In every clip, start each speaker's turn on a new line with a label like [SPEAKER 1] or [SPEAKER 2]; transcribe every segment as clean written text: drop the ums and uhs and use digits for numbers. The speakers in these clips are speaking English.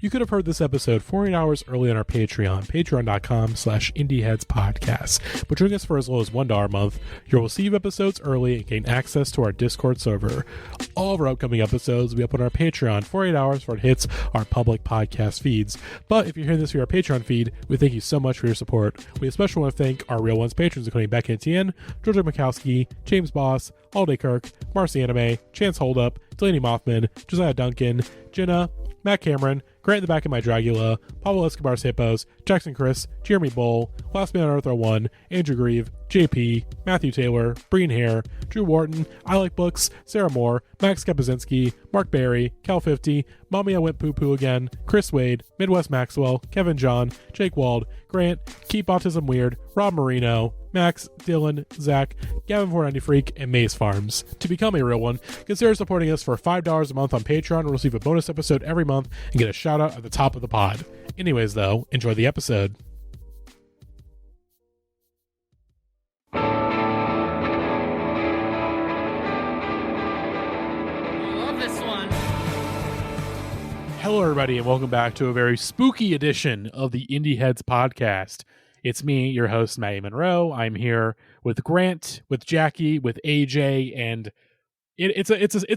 [SPEAKER 1] You could have heard this episode 48 hours early on our Patreon, patreon.com/indieheadspodcast. But join us for as low as $1 a month. You'll receive episodes early and gain access to our Discord server. All of our upcoming episodes will be up on our Patreon 48 hours before it hits our public podcast feeds. But if you're hearing this via our Patreon feed, we thank you so much for your support. We especially want to thank our Real Ones patrons, including Becky Etienne, Georgia Mikowski, James Boss, Alday Kirk, Marcy Anime, Chance Holdup, Delaney Mothman, Josiah Duncan, Jenna, Matt Cameron, Grant in the Back of My Dragula, Pablo Escobar's Hippos, Jackson Chris, Jeremy Bull, Last Man on Earth 1, Andrew Grieve, JP, Matthew Taylor, Breen Hare, Drew Wharton, I Like Books, Sarah Moore, Max Kapazinski, Mark Barry, Cal50, Mommy I Went Poo Poo Again, Chris Wade, Midwest Maxwell, Kevin John, Jake Wald, Grant, Keep Autism Weird, Rob Marino, Max, Dylan, Zach, Gavin 490 Freak, and Maze Farms. To become a real one, consider supporting us for $5 a month on Patreon and receive a bonus episode every month and get a shout out at the top of the pod. Anyways, though, enjoy the episode. Hello, everybody, and welcome back to a very spooky edition of the Indieheads podcast. It's me, your host, Matty Monroe. I'm here with Grant, with Jackie, with AJ, and it's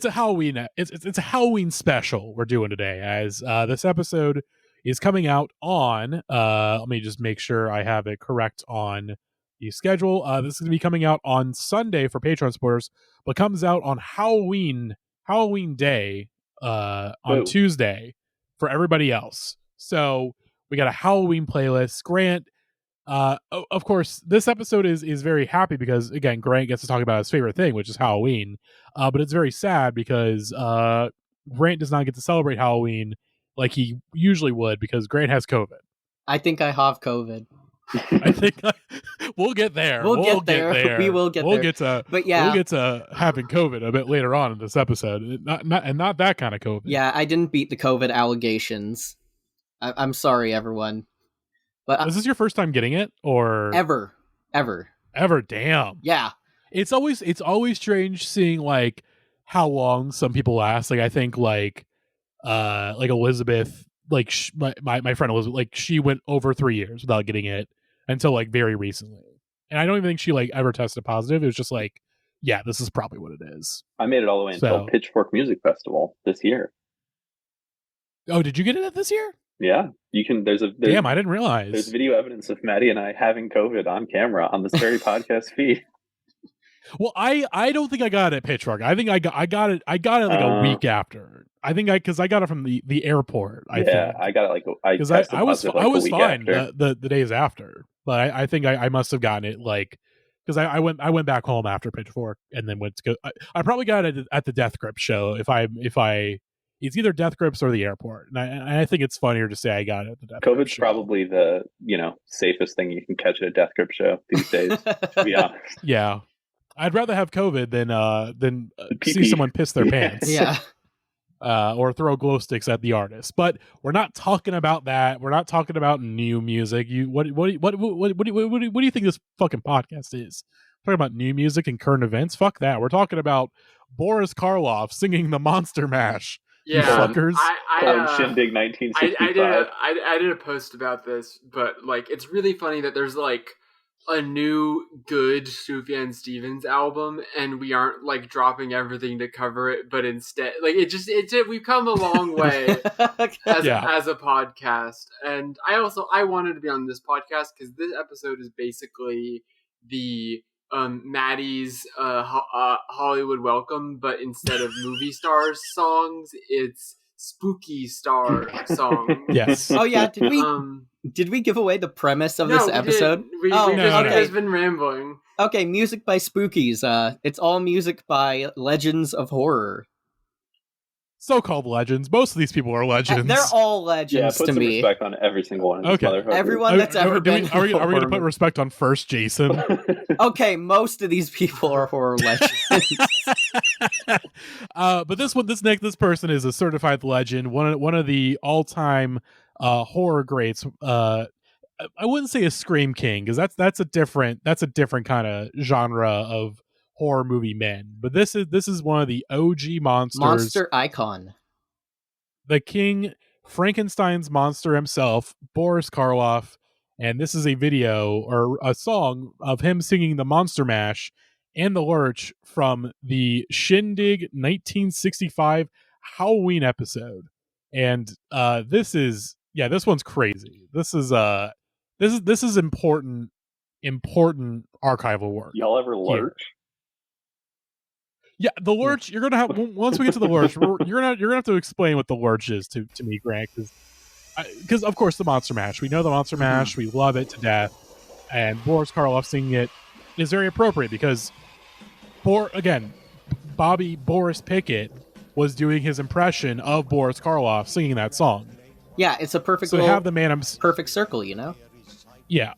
[SPEAKER 1] a Halloween special we're doing today. As this episode is coming out on let me just make sure I have it correct on the schedule. This is going to be coming out on Sunday for Patreon supporters, but comes out on Halloween Day on Tuesday for everybody else. So we got a Halloween playlist. Grant, of course, this episode is very happy because, again, Grant gets to talk about his favorite thing, which is Halloween. But it's very sad because Grant does not get to celebrate Halloween like he usually would because Grant has COVID.
[SPEAKER 2] I think I have COVID.
[SPEAKER 1] I think we'll get there.
[SPEAKER 2] We'll get there. We will get there.
[SPEAKER 1] We'll get to having COVID a bit later on in this episode. Not that kind of COVID.
[SPEAKER 2] Yeah, I didn't beat the COVID allegations. I'm sorry, everyone. But
[SPEAKER 1] is this your first time getting it, or
[SPEAKER 2] ever?
[SPEAKER 1] Damn.
[SPEAKER 2] Yeah.
[SPEAKER 1] It's always strange seeing like how long some people last. Like I think like Elizabeth, like my friend Elizabeth, like she went over 3 years without getting it until like very recently. And I don't even think she like ever tested positive. It was just like, yeah, this is probably what it is.
[SPEAKER 3] I made it all the way until Pitchfork Music Festival this year.
[SPEAKER 1] Oh, did you get it this year?
[SPEAKER 3] Yeah, you can.
[SPEAKER 1] Damn, I didn't realize.
[SPEAKER 3] There's video evidence of Matty and I having COVID on camera on this very podcast feed.
[SPEAKER 1] Well, I don't think I got it at Pitchfork. I think I got it like a week after. I think because I got it from the airport. I think
[SPEAKER 3] I got it because
[SPEAKER 1] I was fine the days after, but I think I must have gotten it like because I went back home after Pitchfork and then went to go. I probably got it at the Death Grip show if I. It's either Death Grips or the airport, and I think it's funnier to say I got it at the Death Grip show.
[SPEAKER 3] Probably the safest thing you can catch at a Death Grip show these days. To be honest,
[SPEAKER 1] yeah, I'd rather have COVID than see someone piss their pants,
[SPEAKER 2] yeah,
[SPEAKER 1] or throw glow sticks at the artist. But we're not talking about that. We're not talking about new music. What do you think this fucking podcast is? Talking about new music and current events? Fuck that. We're talking about Boris Karloff singing the Monster Mash.
[SPEAKER 4] Yeah,
[SPEAKER 1] fuckers.
[SPEAKER 3] Shindig 1965.
[SPEAKER 4] I did a post about this, but like it's really funny that there's like a new good Sufjan Stevens album, and we aren't like dropping everything to cover it, but instead, like we've come a long way as a podcast. And I wanted to be on this podcast because this episode is basically the Matty's Hollywood Welcome, but instead of movie stars songs, it's spooky star songs.
[SPEAKER 1] Yes.
[SPEAKER 2] Oh yeah. Did we give away the premise of this episode?
[SPEAKER 4] We just been rambling.
[SPEAKER 2] Okay, music by Spookies. It's all music by legends of horror.
[SPEAKER 1] So-called legends. Most of these people are legends.
[SPEAKER 2] They're all legends
[SPEAKER 3] put
[SPEAKER 2] to
[SPEAKER 3] some
[SPEAKER 2] me.
[SPEAKER 3] Respect on every single one of these motherfuckers.
[SPEAKER 2] Everyone that's ever been.
[SPEAKER 1] Are we going to put respect on first Jason?
[SPEAKER 2] Okay, most of these people are horror legends.
[SPEAKER 1] But this person is a certified legend. One of the all-time horror greats. I wouldn't say a Scream King because that's a different kind of genre of horror movie men, but this is one of the OG monster
[SPEAKER 2] icon,
[SPEAKER 1] the king Frankenstein's monster himself, Boris Karloff, and this is a video or a song of him singing the Monster Mash and the Lurch from the Shindig 1965 Halloween episode. And this one's crazy. This is important archival work.
[SPEAKER 3] Y'all ever Lurch?
[SPEAKER 1] Yeah, the Lurch. You're gonna have once we get to the Lurch, you're gonna have to explain what the Lurch is to me, Grant, because of course the Monster Mash. We know the Monster Mash. We love it to death, and Boris Karloff singing it is very appropriate because, Boris Pickett was doing his impression of Boris Karloff singing that song.
[SPEAKER 2] Yeah, it's a perfect.
[SPEAKER 1] So have the man.
[SPEAKER 2] Perfect circle, you know.
[SPEAKER 1] Yeah.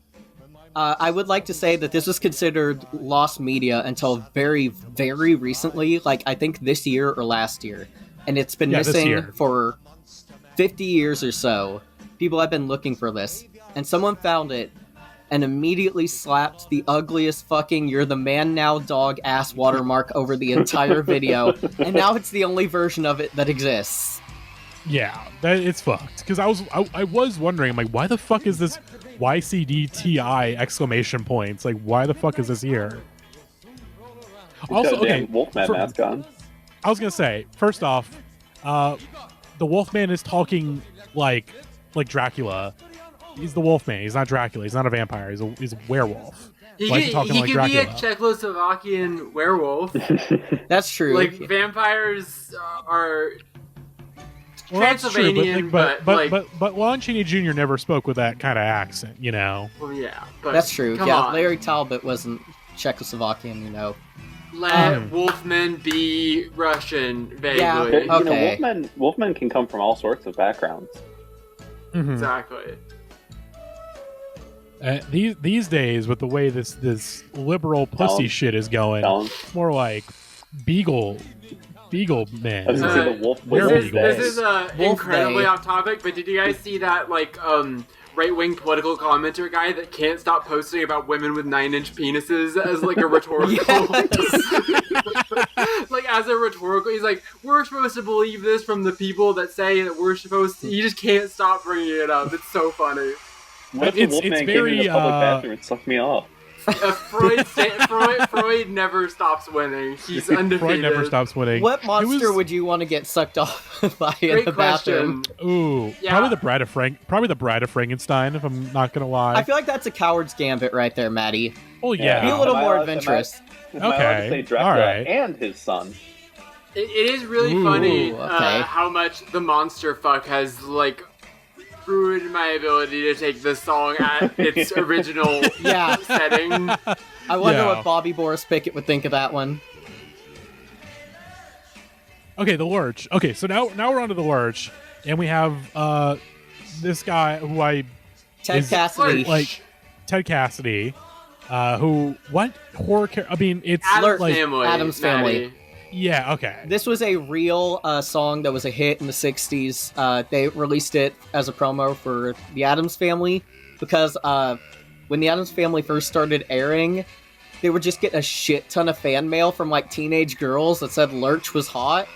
[SPEAKER 2] I would like to say that this was considered lost media until very, very recently, like I think this year or last year. And it's been missing for 50 years or so. People have been looking for this. And someone found it and immediately slapped the ugliest fucking "You're the Man Now Dog" ass watermark over the entire video. And now it's the only version of it that exists.
[SPEAKER 1] Yeah, it's fucked. Because I was wondering, I'm like, why the fuck is this YCDTI exclamation points? Like, why the fuck is this here? Also, okay,
[SPEAKER 3] Wolfman mask on.
[SPEAKER 1] I was gonna say, first off, the Wolfman is talking like Dracula. He's the Wolfman. He's not Dracula. He's not a vampire. He's a werewolf.
[SPEAKER 4] He
[SPEAKER 1] like
[SPEAKER 4] could
[SPEAKER 1] Dracula.
[SPEAKER 4] be a Czechoslovakian werewolf.
[SPEAKER 2] That's true.
[SPEAKER 4] Like vampires are.
[SPEAKER 1] Well, that's true, but Lon Chaney Jr. never spoke with that kind of accent, you know.
[SPEAKER 4] Well, yeah, but
[SPEAKER 2] that's true.
[SPEAKER 4] Come
[SPEAKER 2] yeah,
[SPEAKER 4] on.
[SPEAKER 2] Larry Talbot wasn't Czechoslovakian, you know.
[SPEAKER 4] Let Wolfman be Russian, vaguely.
[SPEAKER 2] Yeah, okay.
[SPEAKER 3] You know, Wolfman can come from all sorts of backgrounds.
[SPEAKER 1] Mm-hmm.
[SPEAKER 4] Exactly.
[SPEAKER 1] These days, with the way this liberal pussy shit is going, it's more like Beagle man.
[SPEAKER 4] This is incredibly
[SPEAKER 2] Day.
[SPEAKER 4] off topic, but did you guys see that right-wing political commenter guy that can't stop posting about women with 9-inch penises as like a rhetorical like as a rhetorical, he's like, we're supposed to believe this from the people that say that we're supposed to. He just can't stop bringing it up. It's so funny.
[SPEAKER 3] What if the Wolfman came into the public bathroom and sucked me off?
[SPEAKER 4] Freud never stops winning. He's undefeated.
[SPEAKER 1] Freud never stops winning.
[SPEAKER 2] What monster would you want to get sucked off by in the bathroom?
[SPEAKER 1] Ooh, yeah. Probably the Bride of Frankenstein, if I'm not gonna lie.
[SPEAKER 2] I feel like that's a coward's gambit right there, Matty.
[SPEAKER 1] Oh yeah.
[SPEAKER 2] Be a little more adventurous.
[SPEAKER 3] Am I allowed to say Dracula
[SPEAKER 1] all right.
[SPEAKER 3] and his son?
[SPEAKER 4] It is really funny how much the monster fuck has ruined my ability to take this song at its original setting.
[SPEAKER 2] I wonder what Bobby Boris Pickett would think of that one.
[SPEAKER 1] Okay, the Lurch. Okay, so now we're on to the Lurch, and we have this guy who
[SPEAKER 2] Ted Cassidy.
[SPEAKER 1] Ted Cassidy, who what horror? I mean, it's
[SPEAKER 2] Adam's Family.
[SPEAKER 1] Yeah, okay.
[SPEAKER 2] This was a real song that was a hit in the 60s. They released it as a promo for the Addams Family because when the Addams Family first started airing, they would just get a shit ton of fan mail from teenage girls that said Lurch was hot.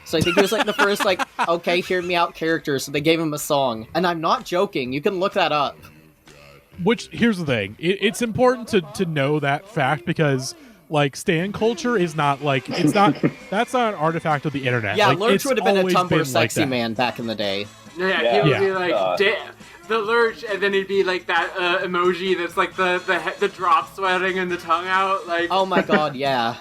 [SPEAKER 2] So I think it was the first okay, hear me out character, so they gave him a song. And I'm not joking, you can look that up.
[SPEAKER 1] Which, here's the thing, it's important to know that fact because stan culture is not that's not an artifact of the internet.
[SPEAKER 2] Yeah, Lurch would have been a Tumblr sexy man back in the day.
[SPEAKER 4] Yeah, he would be the Lurch, and then he'd be that emoji that's the drop sweating and the tongue out.
[SPEAKER 2] Oh my god, yeah.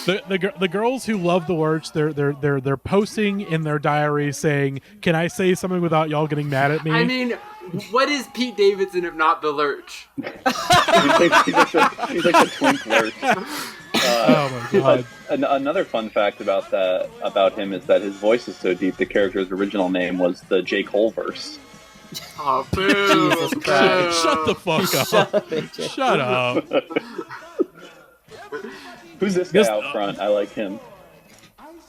[SPEAKER 1] The girls who love the Lurch, they're posting in their diaries saying, "Can I say something without y'all getting mad at me?"
[SPEAKER 4] I mean, what is Pete Davidson if not the Lurch?
[SPEAKER 3] he's like the twink Lurch.
[SPEAKER 1] Oh my god!
[SPEAKER 3] Another fun fact about him is that his voice is so deep. The character's original name was the J. Coleverse.
[SPEAKER 4] Oh, boo!
[SPEAKER 2] Jesus Christ!
[SPEAKER 1] Shut the fuck up! Shut up!
[SPEAKER 3] Who's this guy out front? I like him.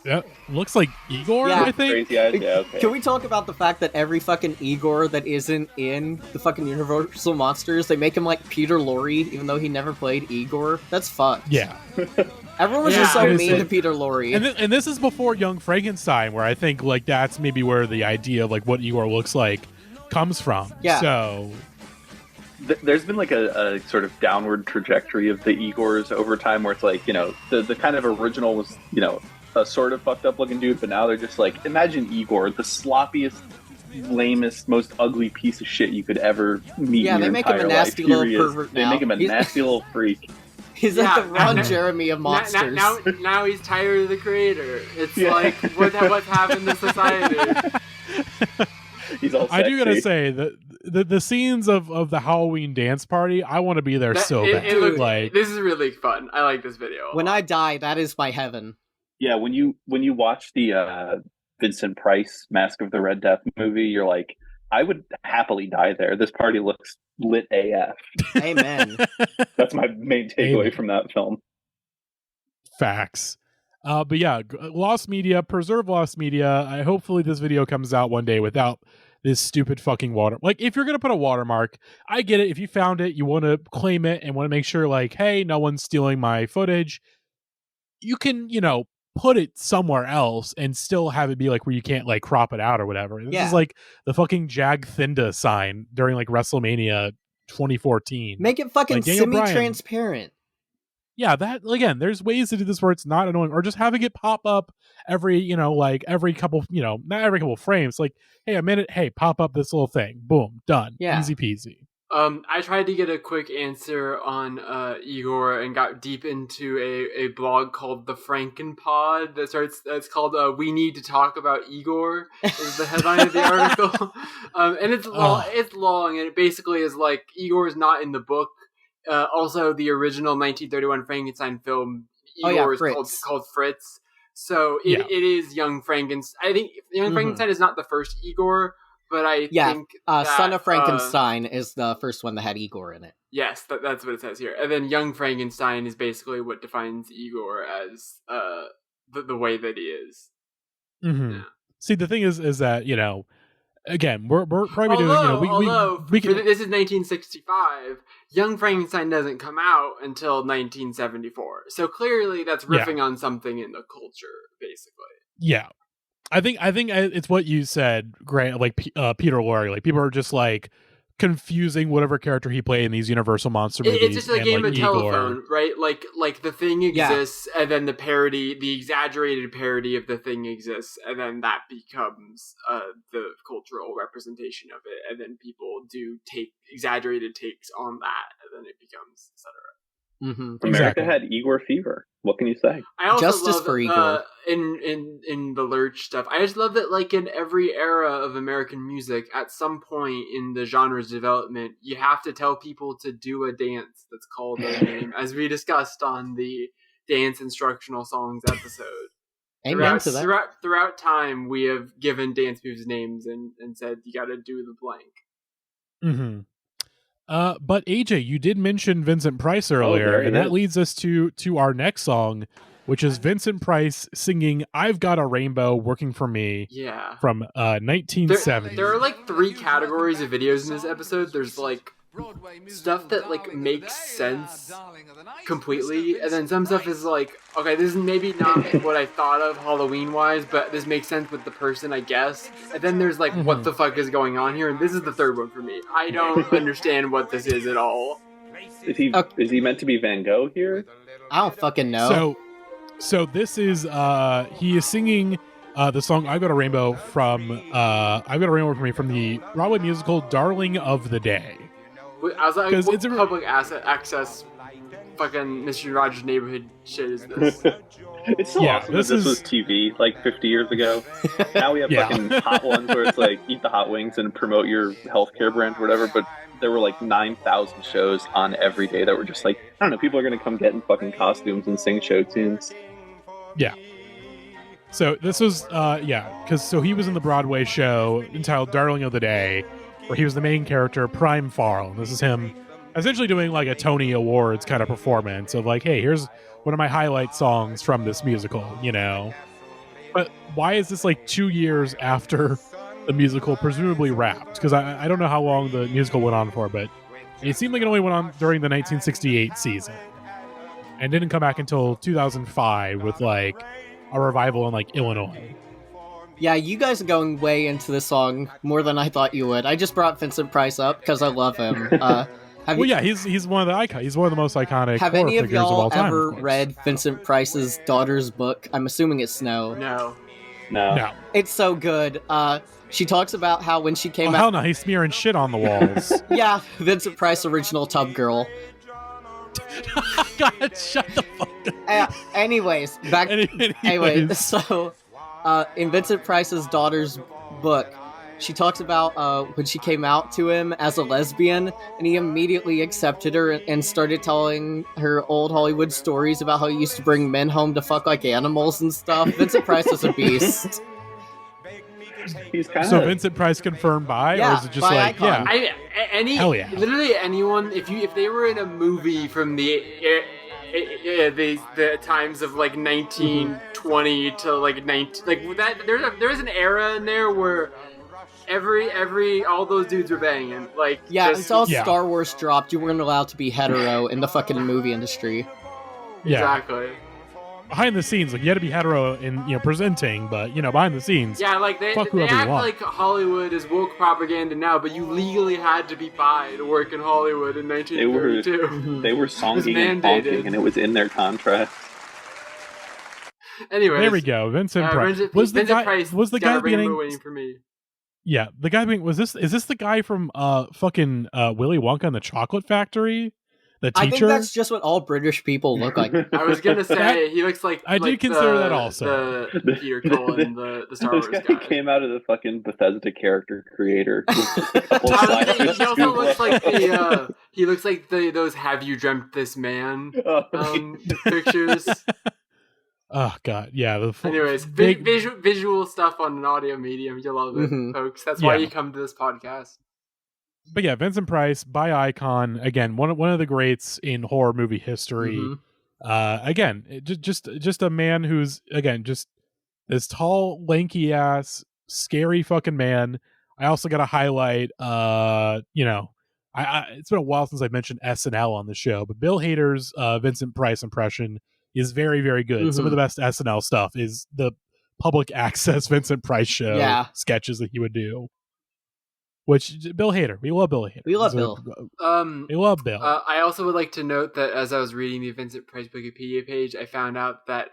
[SPEAKER 1] Yep. Looks like Igor,
[SPEAKER 2] Yeah.
[SPEAKER 1] I think.
[SPEAKER 3] Crazy eyes. Yeah, okay.
[SPEAKER 2] Can we talk about the fact that every fucking Igor that isn't in the fucking Universal Monsters, they make him like Peter Lorre, even though he never played Igor? That's fucked.
[SPEAKER 1] Yeah.
[SPEAKER 2] Everyone was just so mean to Peter Lorre.
[SPEAKER 1] And this is before Young Frankenstein, where I think like that's maybe where the idea of like what Igor looks like comes from.
[SPEAKER 2] Yeah.
[SPEAKER 1] So
[SPEAKER 3] there's been like a sort of downward trajectory of the Igors over time, where it's like, the kind of original was, a sort of fucked up looking dude, but now they're just like, imagine Igor, the sloppiest, lamest, most ugly piece of shit you could ever meet.
[SPEAKER 2] Yeah,
[SPEAKER 3] in
[SPEAKER 2] they
[SPEAKER 3] your
[SPEAKER 2] make him a nasty
[SPEAKER 3] life.
[SPEAKER 2] little pervert now.
[SPEAKER 3] They make him a nasty little freak.
[SPEAKER 2] He's like the Ron Jeremy of monsters.
[SPEAKER 4] Now he's tired of the creator. It's like what's happened to society.
[SPEAKER 3] He's all sexy.
[SPEAKER 1] I do gotta say that the scenes of the Halloween dance party, I want to be there so bad.
[SPEAKER 4] This is really fun. I like this video.
[SPEAKER 2] When I die, that is my heaven.
[SPEAKER 3] Yeah, when you watch the Vincent Price Mask of the Red Death movie, you're like, I would happily die there. This party looks lit AF.
[SPEAKER 2] Amen.
[SPEAKER 3] That's my main takeaway from that film.
[SPEAKER 1] Facts. But yeah, lost media, preserve lost media. Hopefully this video comes out one day without this stupid fucking water. Like, if you're going to put a watermark, I get it. If you found it, you want to claim it and want to make sure, like, hey, no one's stealing my footage. You can, put it somewhere else and still have it be like where you can't like crop it out or whatever. This is like the fucking Jag Thinda sign during like WrestleMania 2014.
[SPEAKER 2] Make it fucking
[SPEAKER 1] like
[SPEAKER 2] semi-transparent.
[SPEAKER 1] Yeah, that again, there's ways to do this where it's not annoying, or just having it pop up every, every couple, not every couple frames. Like, hey, a minute, hey, pop up this little thing. Boom, done.
[SPEAKER 2] Yeah.
[SPEAKER 1] Easy peasy.
[SPEAKER 4] I tried to get a quick answer on Igor and got deep into a blog called The Frankenpod that's called We Need to Talk About Igor is the headline of the article. And it's long, and it basically is like Igor is not in the book. Also, the original 1931 Frankenstein film, Igor is called Fritz. So it is Young Frankenstein. I think Young Frankenstein is not the first Igor, but I think
[SPEAKER 2] Son of Frankenstein is the first one that had Igor in it.
[SPEAKER 4] Yes, that's what it says here. And then Young Frankenstein is basically what defines Igor as the way that he is.
[SPEAKER 1] Mm-hmm. Yeah. See, the thing is that, again, we're probably doing,
[SPEAKER 4] this is 1965. Young Frankenstein doesn't come out until 1974. So clearly that's riffing on something in the culture, basically.
[SPEAKER 1] Yeah. I think it's what you said, Grant, like Peter Lorre. Like, people are just like confusing whatever character he played in these Universal monster movies.
[SPEAKER 4] It's just a game of telephone, right? Like the thing exists, and then the exaggerated parody of the thing exists, and then that becomes the cultural representation of it, and then people do take exaggerated takes on that, and then it becomes etc.
[SPEAKER 3] Mm-hmm. America had Igor fever. What can you say?
[SPEAKER 4] I also
[SPEAKER 2] Justice
[SPEAKER 4] love,
[SPEAKER 2] for Igor.
[SPEAKER 4] In the Lurch stuff, I just love that, like, in every era of American music, at some point in the genre's development, you have to tell people to do a dance that's called their name, as we discussed on the Dance Instructional Songs episode.
[SPEAKER 2] Amen to that.
[SPEAKER 4] Throughout time, we have given dance moves names and said, you gotta do the blank.
[SPEAKER 1] Mm-hmm. But AJ, you did mention Vincent Price earlier, and that leads us to our next song, which is Vincent Price singing "I've Got a Rainbow Working for Me."
[SPEAKER 4] Yeah,
[SPEAKER 1] from 1970.
[SPEAKER 4] There are like 3 categories of videos in this episode. There's like stuff that like makes sense completely, and then some stuff is like, okay, this is maybe not what I thought of Halloween wise, but this makes sense with the person, I guess. And then there's like, what the fuck is going on here? And this is the third one for me. I don't understand what this is at all.
[SPEAKER 3] Is he meant to be Van Gogh here?
[SPEAKER 2] I don't fucking know.
[SPEAKER 1] So this is he is singing the song "I've Got a Rainbow" from "I've Got a Rainbow" for Me from the Broadway musical "Darling of the Day."
[SPEAKER 4] I was like, what it's public access fucking Mr. Rogers' Neighborhood shit is this?
[SPEAKER 3] It's so awesome that this was TV like 50 years ago. Now we have fucking hot ones where it's like, eat the hot wings and promote your healthcare brand or whatever, but there were like 9,000 shows on every day that were just like, I don't know, people are going to come get in fucking costumes and sing show tunes.
[SPEAKER 1] Yeah. So this was, because he was in the Broadway show entitled Darling of the Day, where he was the main character, Prime Farl. And this is him essentially doing like a Tony Awards kind of performance of like, hey, here's one of my highlight songs from this musical, But why is this like 2 years after the musical presumably wrapped? Because I don't know how long the musical went on for, but it seemed like it only went on during the 1968 season and didn't come back until 2005 with like a revival in like Illinois.
[SPEAKER 2] Yeah, you guys are going way into this song more than I thought you would. I just brought Vincent Price up because I love him.
[SPEAKER 1] He's one of the icons. He's one of the most iconic.
[SPEAKER 2] Have any of y'all
[SPEAKER 1] of all time,
[SPEAKER 2] ever read Vincent Price's daughter's book? I'm assuming it's Snow.
[SPEAKER 4] No.
[SPEAKER 2] It's so good. She talks about how when she came out...
[SPEAKER 1] hell no, he's smearing shit on the walls.
[SPEAKER 2] Yeah, Vincent Price, original tub girl.
[SPEAKER 1] God, shut the fuck up.
[SPEAKER 2] Anyways, so in Vincent Price's daughter's book, she talks about when she came out to him as a lesbian, and he immediately accepted her and started telling her old Hollywood stories about how he used to bring men home to fuck like animals and stuff. Vincent Price is a beast.
[SPEAKER 3] He's kind
[SPEAKER 1] so Vincent Price confirmed bi, or is it just like
[SPEAKER 2] icon.
[SPEAKER 4] Literally anyone, if they were in a movie from the times of like 1920 to like 19 like that, there's an era in there where all those dudes were banging. Like
[SPEAKER 2] until Star Wars dropped, you weren't allowed to be hetero in the fucking movie industry.
[SPEAKER 1] Yeah.
[SPEAKER 4] Exactly.
[SPEAKER 1] Behind the scenes, like you had to be hetero in presenting, but behind the scenes,
[SPEAKER 4] like they act like Hollywood is woke propaganda now, but you legally had to be bi to work in Hollywood in 1932.
[SPEAKER 3] They were songing and honking, and it was in their contract.
[SPEAKER 4] Anyway,
[SPEAKER 1] there we go. Vincent Price was the guy beginning.
[SPEAKER 4] Waiting for me.
[SPEAKER 1] Yeah, the guy being is this the guy from fucking Willy Wonka and the Chocolate Factory? The teacher?
[SPEAKER 2] I think that's just what all British people look like.
[SPEAKER 4] I was gonna say he looks like
[SPEAKER 1] I do consider that also
[SPEAKER 4] the Peter Cullen, the Star Wars guy.
[SPEAKER 3] Came out of the fucking Bethesda character creator.
[SPEAKER 4] He also looks like he looks like those "Have You Dreamt This Man" pictures.
[SPEAKER 1] Oh god, yeah.
[SPEAKER 4] Anyways, visual stuff on an audio medium, you love it, folks. That's why you come to this podcast.
[SPEAKER 1] But yeah, Vincent Price, bi icon, again, one of the greats in horror movie history. Again, just a man who's just this tall, lanky ass, scary fucking man. I also got to highlight, it's been a while since I mentioned SNL on the show, but Bill Hader's Vincent Price impression is very, very good. Some of the best SNL stuff is the public access Vincent Price show sketches that he would do. Which Bill Hader, we love Bill Hader.
[SPEAKER 2] We love Bill.
[SPEAKER 1] We love Bill.
[SPEAKER 4] I also would like to note that as I was reading the Vincent Price Wikipedia page, I found out that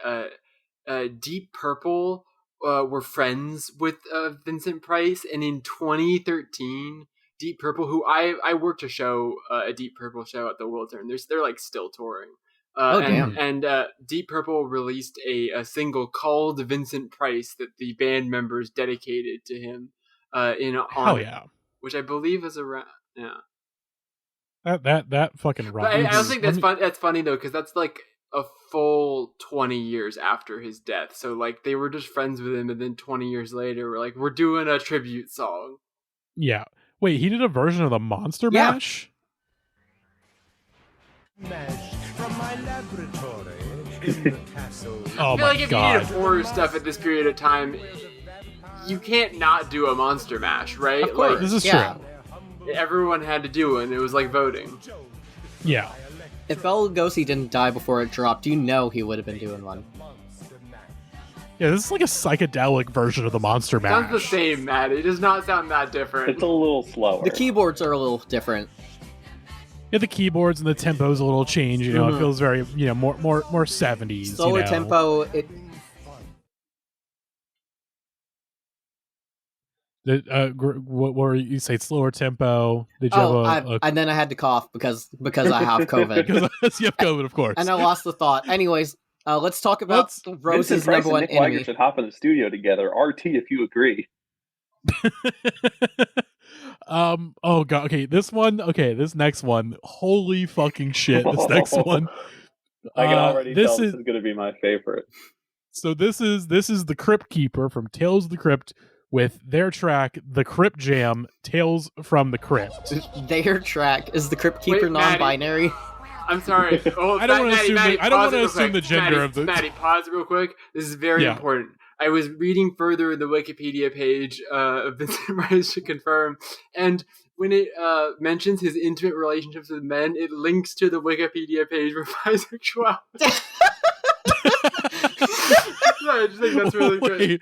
[SPEAKER 4] Deep Purple were friends with Vincent Price, and in 2013, Deep Purple, who I worked a Deep Purple show at the World's End, they're like still touring. And Deep Purple released a single called Vincent Price that the band members dedicated to him in honor. Which I believe is around,
[SPEAKER 1] That fucking rocks.
[SPEAKER 4] I don't think that's fun. That's funny though, because that's like a full 20 years after his death. So like they were just friends with him, and then 20 years later, we're doing a tribute song.
[SPEAKER 1] Yeah. Wait, he did a version of the Monster Mash?
[SPEAKER 5] Mash from my laboratory in the castle.
[SPEAKER 1] Oh
[SPEAKER 4] I feel like if you needed horror stuff at this period of time, you can't not do a Monster Mash, right?
[SPEAKER 2] Of course.
[SPEAKER 1] This is true.
[SPEAKER 4] Everyone had to do it, and it was like voting.
[SPEAKER 1] Yeah.
[SPEAKER 2] If Bela Lugosi didn't die before it dropped, he would have been doing one.
[SPEAKER 1] Yeah, this is like a psychedelic version of the Monster Mash.
[SPEAKER 4] Sounds the same, Matty. It does not sound that different.
[SPEAKER 3] It's a little slower.
[SPEAKER 2] The keyboards are a little different.
[SPEAKER 1] Yeah, the keyboards and the tempo's a little change. It feels very, more 70s.
[SPEAKER 2] Slower tempo.
[SPEAKER 1] What were you say? Slower tempo. Did you
[SPEAKER 2] and then I had to cough because I have COVID.
[SPEAKER 1] Because you have COVID, of course.
[SPEAKER 2] And I lost the thought. Anyways, let's talk about Rose's number one
[SPEAKER 3] enemy.
[SPEAKER 2] enemy.
[SPEAKER 3] Nick should hop in the studio together. RT, if you agree.
[SPEAKER 1] Oh god. Okay, this next one. Holy fucking shit! This next one.
[SPEAKER 3] I can already tell this is going to be my favorite.
[SPEAKER 1] So this is the Crypt Keeper from Tales of the Crypt, with their track, The Crypt Jam, Tales from the Crypt.
[SPEAKER 2] Their track is the Crypt Keeper non-binary.
[SPEAKER 4] I'm sorry.
[SPEAKER 1] I don't want to assume the gender of the...
[SPEAKER 4] Matty, pause real quick. This is very important. I was reading further in the Wikipedia page of Vincent Price to confirm, and when it mentions his intimate relationships with men, it links to the Wikipedia page for bisexuality. I just think that's really good.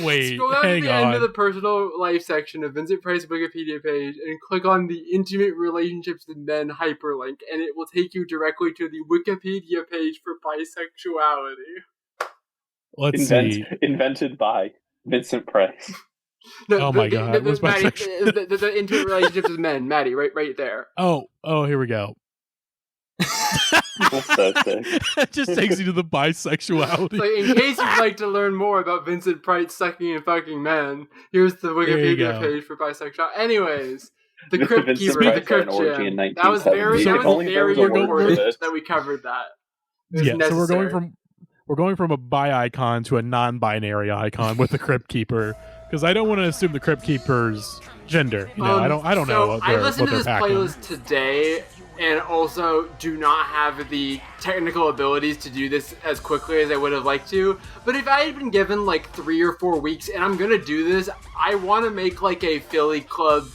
[SPEAKER 1] Wait,
[SPEAKER 4] Scroll down to
[SPEAKER 1] hang
[SPEAKER 4] the
[SPEAKER 1] on.
[SPEAKER 4] end of the personal life section of Vincent Price Wikipedia page and click on the intimate relationships with men hyperlink, and it will take you directly to the Wikipedia page for bisexuality.
[SPEAKER 1] Let's see.
[SPEAKER 3] Invented by Vincent Price.
[SPEAKER 1] Oh my God. What's
[SPEAKER 4] Matty,
[SPEAKER 1] bisexual?
[SPEAKER 4] the intimate relationships with men. Matty, right there.
[SPEAKER 1] Oh, here we go.
[SPEAKER 3] That's so sick.
[SPEAKER 1] It just takes you to the bisexuality.
[SPEAKER 4] So in case you'd like to learn more about Vincent Price sucking and fucking men, here's the Wikipedia page for bisexual. Anyways, the Crypt Keeper, the Crypt Jam. That was very important that we covered that.
[SPEAKER 1] Yeah, so we're going from a bi icon to a non-binary icon with the Crypt Keeper, because I don't want to assume the Crypt Keeper's gender. You know, I don't know.
[SPEAKER 4] I listened to this playlist today, and also do not have the technical abilities to do this as quickly as I would have liked to. But if I had been given like 3 or 4 weeks, and I'm gonna do this, I want to make like a Philly Club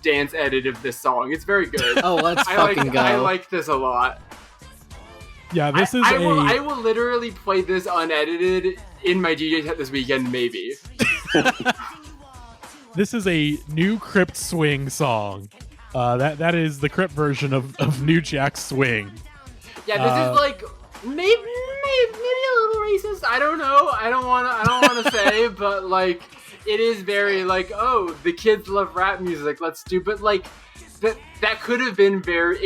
[SPEAKER 4] dance edit of this song. It's very good.
[SPEAKER 2] Oh, let's fucking go.
[SPEAKER 4] I like this a lot.
[SPEAKER 1] Yeah, this is
[SPEAKER 4] I will literally play this unedited in my DJ set this weekend, maybe.
[SPEAKER 1] This is a new Crypt swing song. That is the Crypt version of New Jack Swing.
[SPEAKER 4] Yeah, this is like maybe a little racist. I don't know. I don't want to say, but like it is very like, oh, the kids love rap music. Let's do, but like that could have been very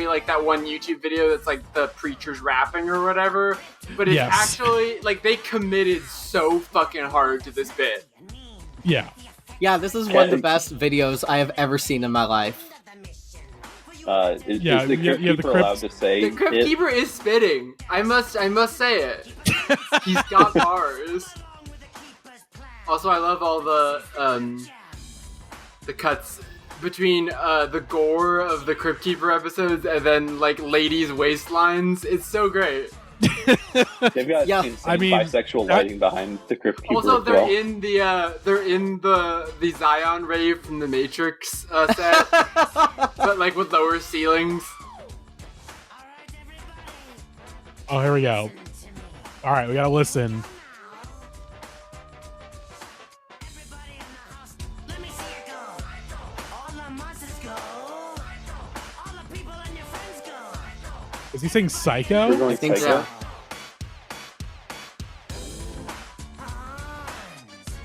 [SPEAKER 4] like that one YouTube video that's like the preachers rapping or whatever. But it's actually like they committed so fucking hard to this bit.
[SPEAKER 1] Yeah.
[SPEAKER 2] Yeah, this is one of the best videos I have ever seen in my life.
[SPEAKER 3] Is the Crypt Keeper allowed to say
[SPEAKER 4] the Crypt Keeper is spitting. I must say it. He's got bars. Also, I love all the cuts between the gore of the Crypt Keeper episodes and then like ladies' waistlines. It's so great.
[SPEAKER 3] They've got bisexual lighting behind the Crypt Keeper.
[SPEAKER 4] Also, they're in the Zion Ray from the Matrix set, but like with lower ceilings.
[SPEAKER 1] Oh, here we go. All right, we gotta listen. Is he saying Psycho?
[SPEAKER 2] I think so.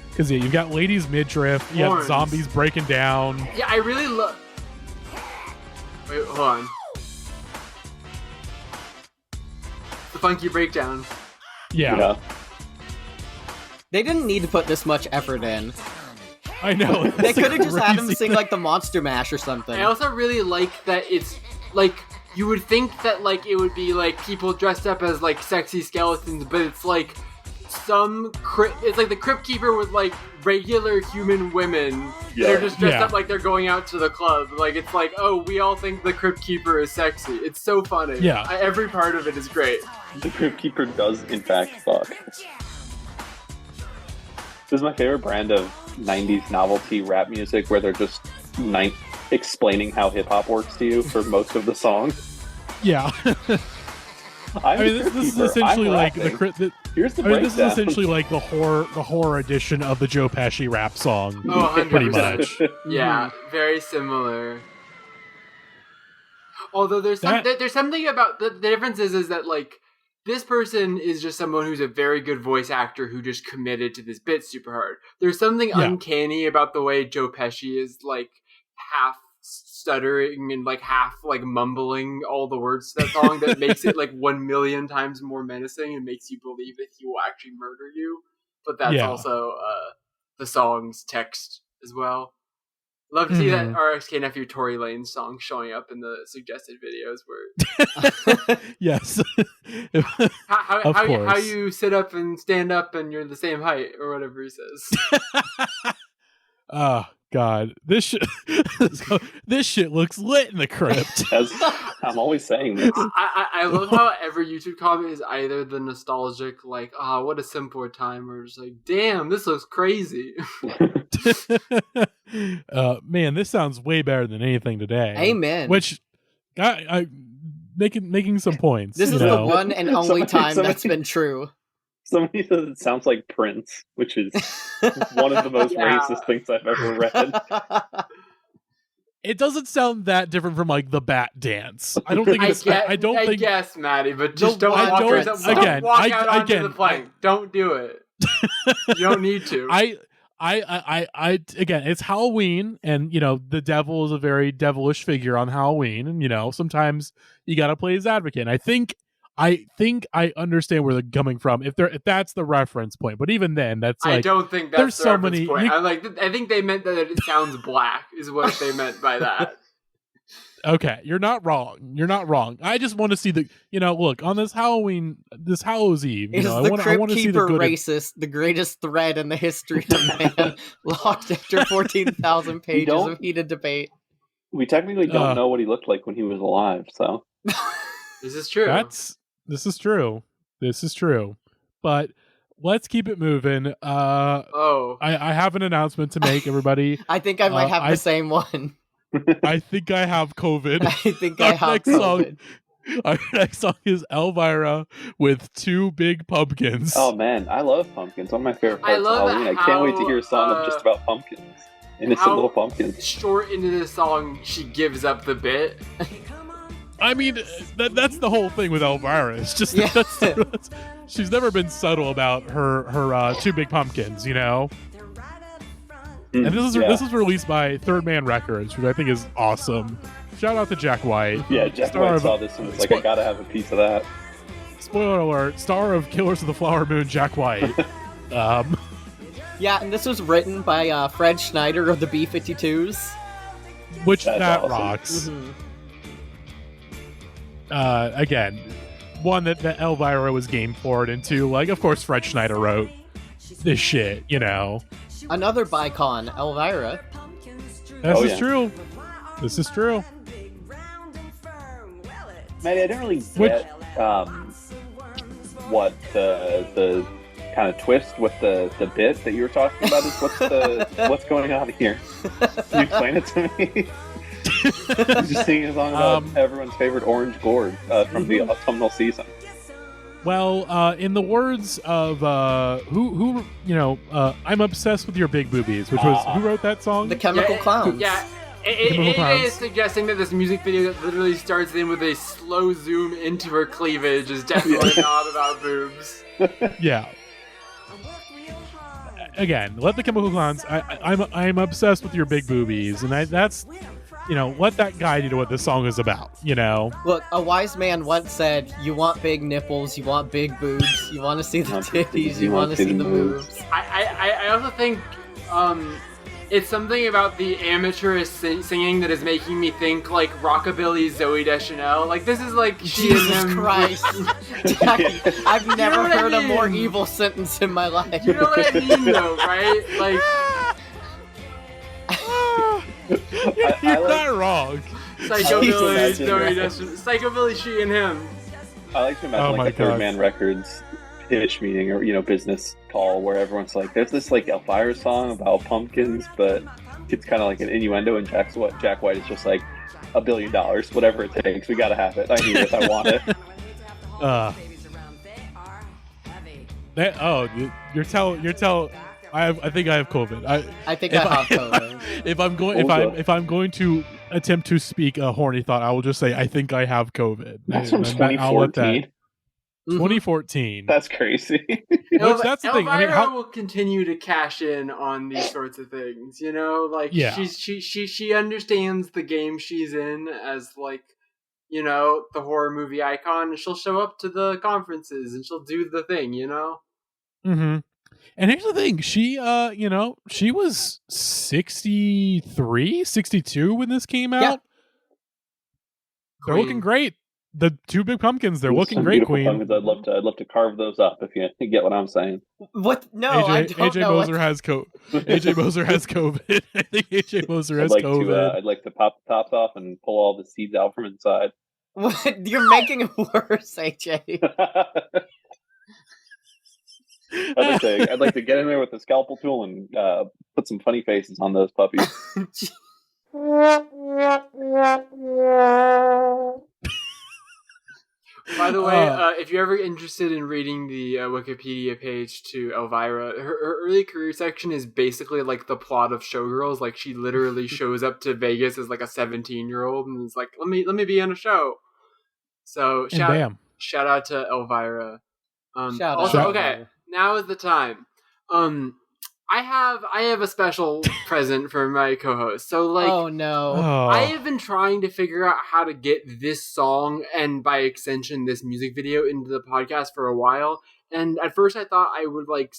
[SPEAKER 1] Because you've got ladies midriff, you have zombies breaking down.
[SPEAKER 4] Yeah, I really love. Wait, hold on. The funky breakdown.
[SPEAKER 1] Yeah.
[SPEAKER 2] They didn't need to put this much effort in.
[SPEAKER 1] I know.
[SPEAKER 2] They could have just had him sing like the Monster Mash or something.
[SPEAKER 4] I also really like that it's like. You would think that like it would be like people dressed up as like sexy skeletons, but it's like it's like the Crypt Keeper with like regular human women. They're just dressed up like they're going out to the club. Like it's like, oh, we all think the Crypt Keeper is sexy. It's so funny.
[SPEAKER 1] Yeah,
[SPEAKER 4] every part of it is great.
[SPEAKER 3] The Crypt Keeper does in fact fuck. This is my favorite brand of 90s novelty rap music where they're just explaining how hip-hop works to you for most of the song.
[SPEAKER 1] Yeah. This is essentially like
[SPEAKER 3] Here's the
[SPEAKER 1] this is essentially like the horror edition of the Joe Pesci rap song.
[SPEAKER 4] Oh,
[SPEAKER 1] pretty much.
[SPEAKER 4] Yeah, very similar. Although there's something about the difference is that like this person is just someone who's a very good voice actor who just committed to this bit super hard. There's something uncanny about the way Joe Pesci is like half stuttering and like half like mumbling all the words to that song that makes it like 1 million times more menacing and makes you believe that he will actually murder you. But that's also the song's text as well. Love to see that RXK nephew Tory Lanez song showing up in the suggested videos where
[SPEAKER 1] yes.
[SPEAKER 4] how you sit up and stand up and you're the same height or whatever he says.
[SPEAKER 1] Oh God, this This shit looks lit in the crypt.
[SPEAKER 3] I'm always saying this.
[SPEAKER 4] I love how every YouTube comment is either the nostalgic, like, what a simpler time, or just like, damn, this looks crazy.
[SPEAKER 1] Man, this sounds way better than anything today.
[SPEAKER 2] Amen.
[SPEAKER 1] Which, I making some points.
[SPEAKER 2] This is the one and only time that's been true.
[SPEAKER 3] Somebody says it sounds like Prince, which is one of the most racist things I've ever read.
[SPEAKER 1] It doesn't sound that different from like the Bat Dance. I don't think it's. I
[SPEAKER 4] guess, Matty, but just don't walk out onto the plank. Don't do it. You don't need to.
[SPEAKER 1] Again, it's Halloween, and the devil is a very devilish figure on Halloween, and sometimes you gotta play his advocate. And I think I understand where they're coming from if that's the reference point. But even then, that's like,
[SPEAKER 4] I don't think that's the reference point. I think they meant that it sounds black is what they meant by that.
[SPEAKER 1] Okay, you're not wrong. I just want to see the look on this Halloween, this Hallows Eve.
[SPEAKER 2] Is the Crypt Keeper racist? The greatest thread in the history of man, locked after 14,000 pages of heated debate.
[SPEAKER 3] We technically don't know what he looked like when he was alive, so
[SPEAKER 4] this is true.
[SPEAKER 1] This is true. But let's keep it moving. I have an announcement to make, everybody.
[SPEAKER 2] I think I might have the same one.
[SPEAKER 1] I think I have COVID.
[SPEAKER 2] I think I have COVID.
[SPEAKER 1] Our next song is Elvira with Two Big Pumpkins.
[SPEAKER 3] Oh man, I love pumpkins. One of my favorite parts of Halloween. I can't wait to hear a song of just about pumpkins. Innocent little pumpkins.
[SPEAKER 4] Short into this song, she gives up the bit.
[SPEAKER 1] I mean, that's the whole thing with Elvira. It's just she's never been subtle about her Two Big Pumpkins, And this is released by Third Man Records, which I think is awesome. Shout out to Jack White.
[SPEAKER 3] Yeah, Jack White saw this and was like, I gotta have a piece of that.
[SPEAKER 1] Spoiler alert, star of Killers of the Flower Moon, Jack White.
[SPEAKER 2] Yeah, and this was written by Fred Schneider of the B-52s.
[SPEAKER 1] Which
[SPEAKER 3] That's
[SPEAKER 1] that
[SPEAKER 3] awesome.
[SPEAKER 1] rocks.
[SPEAKER 2] Mm-hmm.
[SPEAKER 1] Again, one that Elvira was game for it, and two, like, of course Fred Schneider wrote this shit,
[SPEAKER 2] Another Bicon, Elvira.
[SPEAKER 1] This is true.
[SPEAKER 3] Matty, I didn't really get what the kind of twist with the bit that you were talking about is. What's going on here? Can you explain it to me? Just singing a song about everyone's favorite orange gourd from the autumnal season.
[SPEAKER 1] Well, in the words of who I'm obsessed with your big boobies, which was who wrote that song?
[SPEAKER 2] The Chemical Clowns.
[SPEAKER 4] Yeah. It is suggesting that this music video that literally starts in with a slow zoom into her cleavage is definitely not about boobs.
[SPEAKER 1] Yeah. Again, let the Chemical Clowns. I'm obsessed with your big boobies, and that's let that guide you to what this song is about.
[SPEAKER 2] Look, a wise man once said, "You want big nipples, you want big boobs, you want to see the titties, you want to see the boobs."
[SPEAKER 4] I also think it's something about the amateurish singing that is making me think like rockabilly Zooey Deschanel. Like this is like
[SPEAKER 2] Jesus Christ, Jackie, I've never heard a more evil sentence in my life.
[SPEAKER 4] You know what I mean, though, right? Like,
[SPEAKER 1] you're not wrong.
[SPEAKER 4] Psychobilly Zooey Deschanel, Psychobilly she and him.
[SPEAKER 3] I like to imagine a Third Man Records pitch meeting or business call where everyone's like, there's this like Elvira song about pumpkins, but it's kind of like an innuendo, and Jack White is just like $1 billion, whatever it takes, we gotta have it. I need it, I want it.
[SPEAKER 1] You're tell. I think I have COVID.
[SPEAKER 2] I think I have COVID.
[SPEAKER 1] If I'm going to attempt to speak a horny thought, I will just say I think I have COVID.
[SPEAKER 3] That's from 2014.
[SPEAKER 1] 2014.
[SPEAKER 3] That's crazy.
[SPEAKER 1] That's the thing.
[SPEAKER 4] Elvira will continue to cash in on these sorts of things. She understands the game she's in as like, the horror movie icon, and she'll show up to the conferences and she'll do the thing.
[SPEAKER 1] Mm-hmm. And here's the thing, she she was 63, 62 when this came out.
[SPEAKER 2] Yeah.
[SPEAKER 1] They're looking great. the two big pumpkins, they're looking
[SPEAKER 3] Some
[SPEAKER 1] great,
[SPEAKER 3] beautiful
[SPEAKER 1] Queen.
[SPEAKER 3] pumpkins. I'd love to carve those up if you get what I'm saying.
[SPEAKER 2] What? No, I don't
[SPEAKER 1] AJ
[SPEAKER 2] know.
[SPEAKER 1] Moser has AJ Moser has COVID. I think AJ Moser has COVID.
[SPEAKER 3] I'd like to pop the tops off and pull all the seeds out from inside.
[SPEAKER 2] What? You're making it worse, AJ.
[SPEAKER 3] I'd like to get in there with the scalpel tool and put some funny faces on those puppies.
[SPEAKER 4] By the way, if you're ever interested in reading the Wikipedia page to Elvira, her early career section is basically like the plot of Showgirls. Like, she literally shows up to Vegas as like a 17-year-old and is like, let me be on a show. So shout out to Elvira. Okay, now is the time. I have a special present for my co-host. So, like,
[SPEAKER 2] oh no,
[SPEAKER 4] I have been trying to figure out how to get this song and by extension this music video into the podcast for a while. And at first, I thought I would like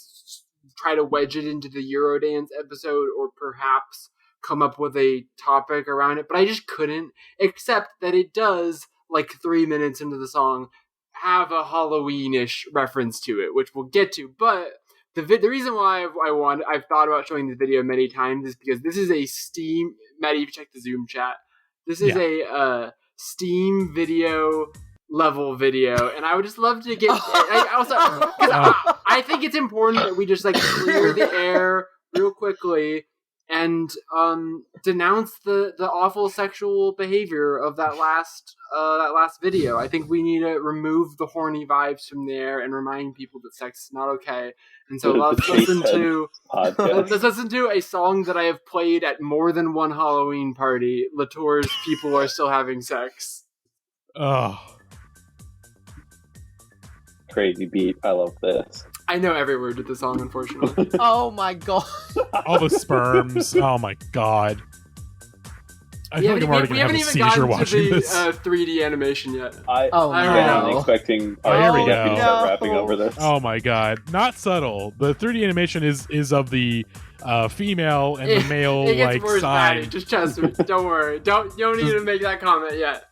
[SPEAKER 4] try to wedge it into the Eurodance episode, or perhaps come up with a topic around it. But I just couldn't. Except that it does, like 3 minutes into the song, have a Halloween-ish reference to it, which we'll get to. But the reason why I've thought about showing this video many times is because this is a Steam. Matty, you check the Zoom chat. This is a Steam video level video, and I would just love to get. I think it's important that we just like clear the air real quickly and denounce the awful sexual behavior of that last video. I think we need to remove the horny vibes from there and remind people that sex is not okay. And so let's listen to a song that I have played at more than one Halloween party. Latour's "People Are Still Having Sex."
[SPEAKER 1] Oh,
[SPEAKER 3] crazy beat! I love this.
[SPEAKER 4] I know every word to the song, unfortunately.
[SPEAKER 2] Oh my god!
[SPEAKER 1] All the sperms. Oh my god! I feel like I'm already gonna have a seizure watching this.
[SPEAKER 4] 3D animation yet.
[SPEAKER 3] I'm expecting
[SPEAKER 1] here we go.
[SPEAKER 3] to start rapping over this.
[SPEAKER 1] Oh my god! Not subtle. The 3D animation is of the female and the male
[SPEAKER 4] it gets
[SPEAKER 1] like
[SPEAKER 4] worse,
[SPEAKER 1] side.
[SPEAKER 4] Matty. Just trust me. Don't worry. You don't need to make that comment yet.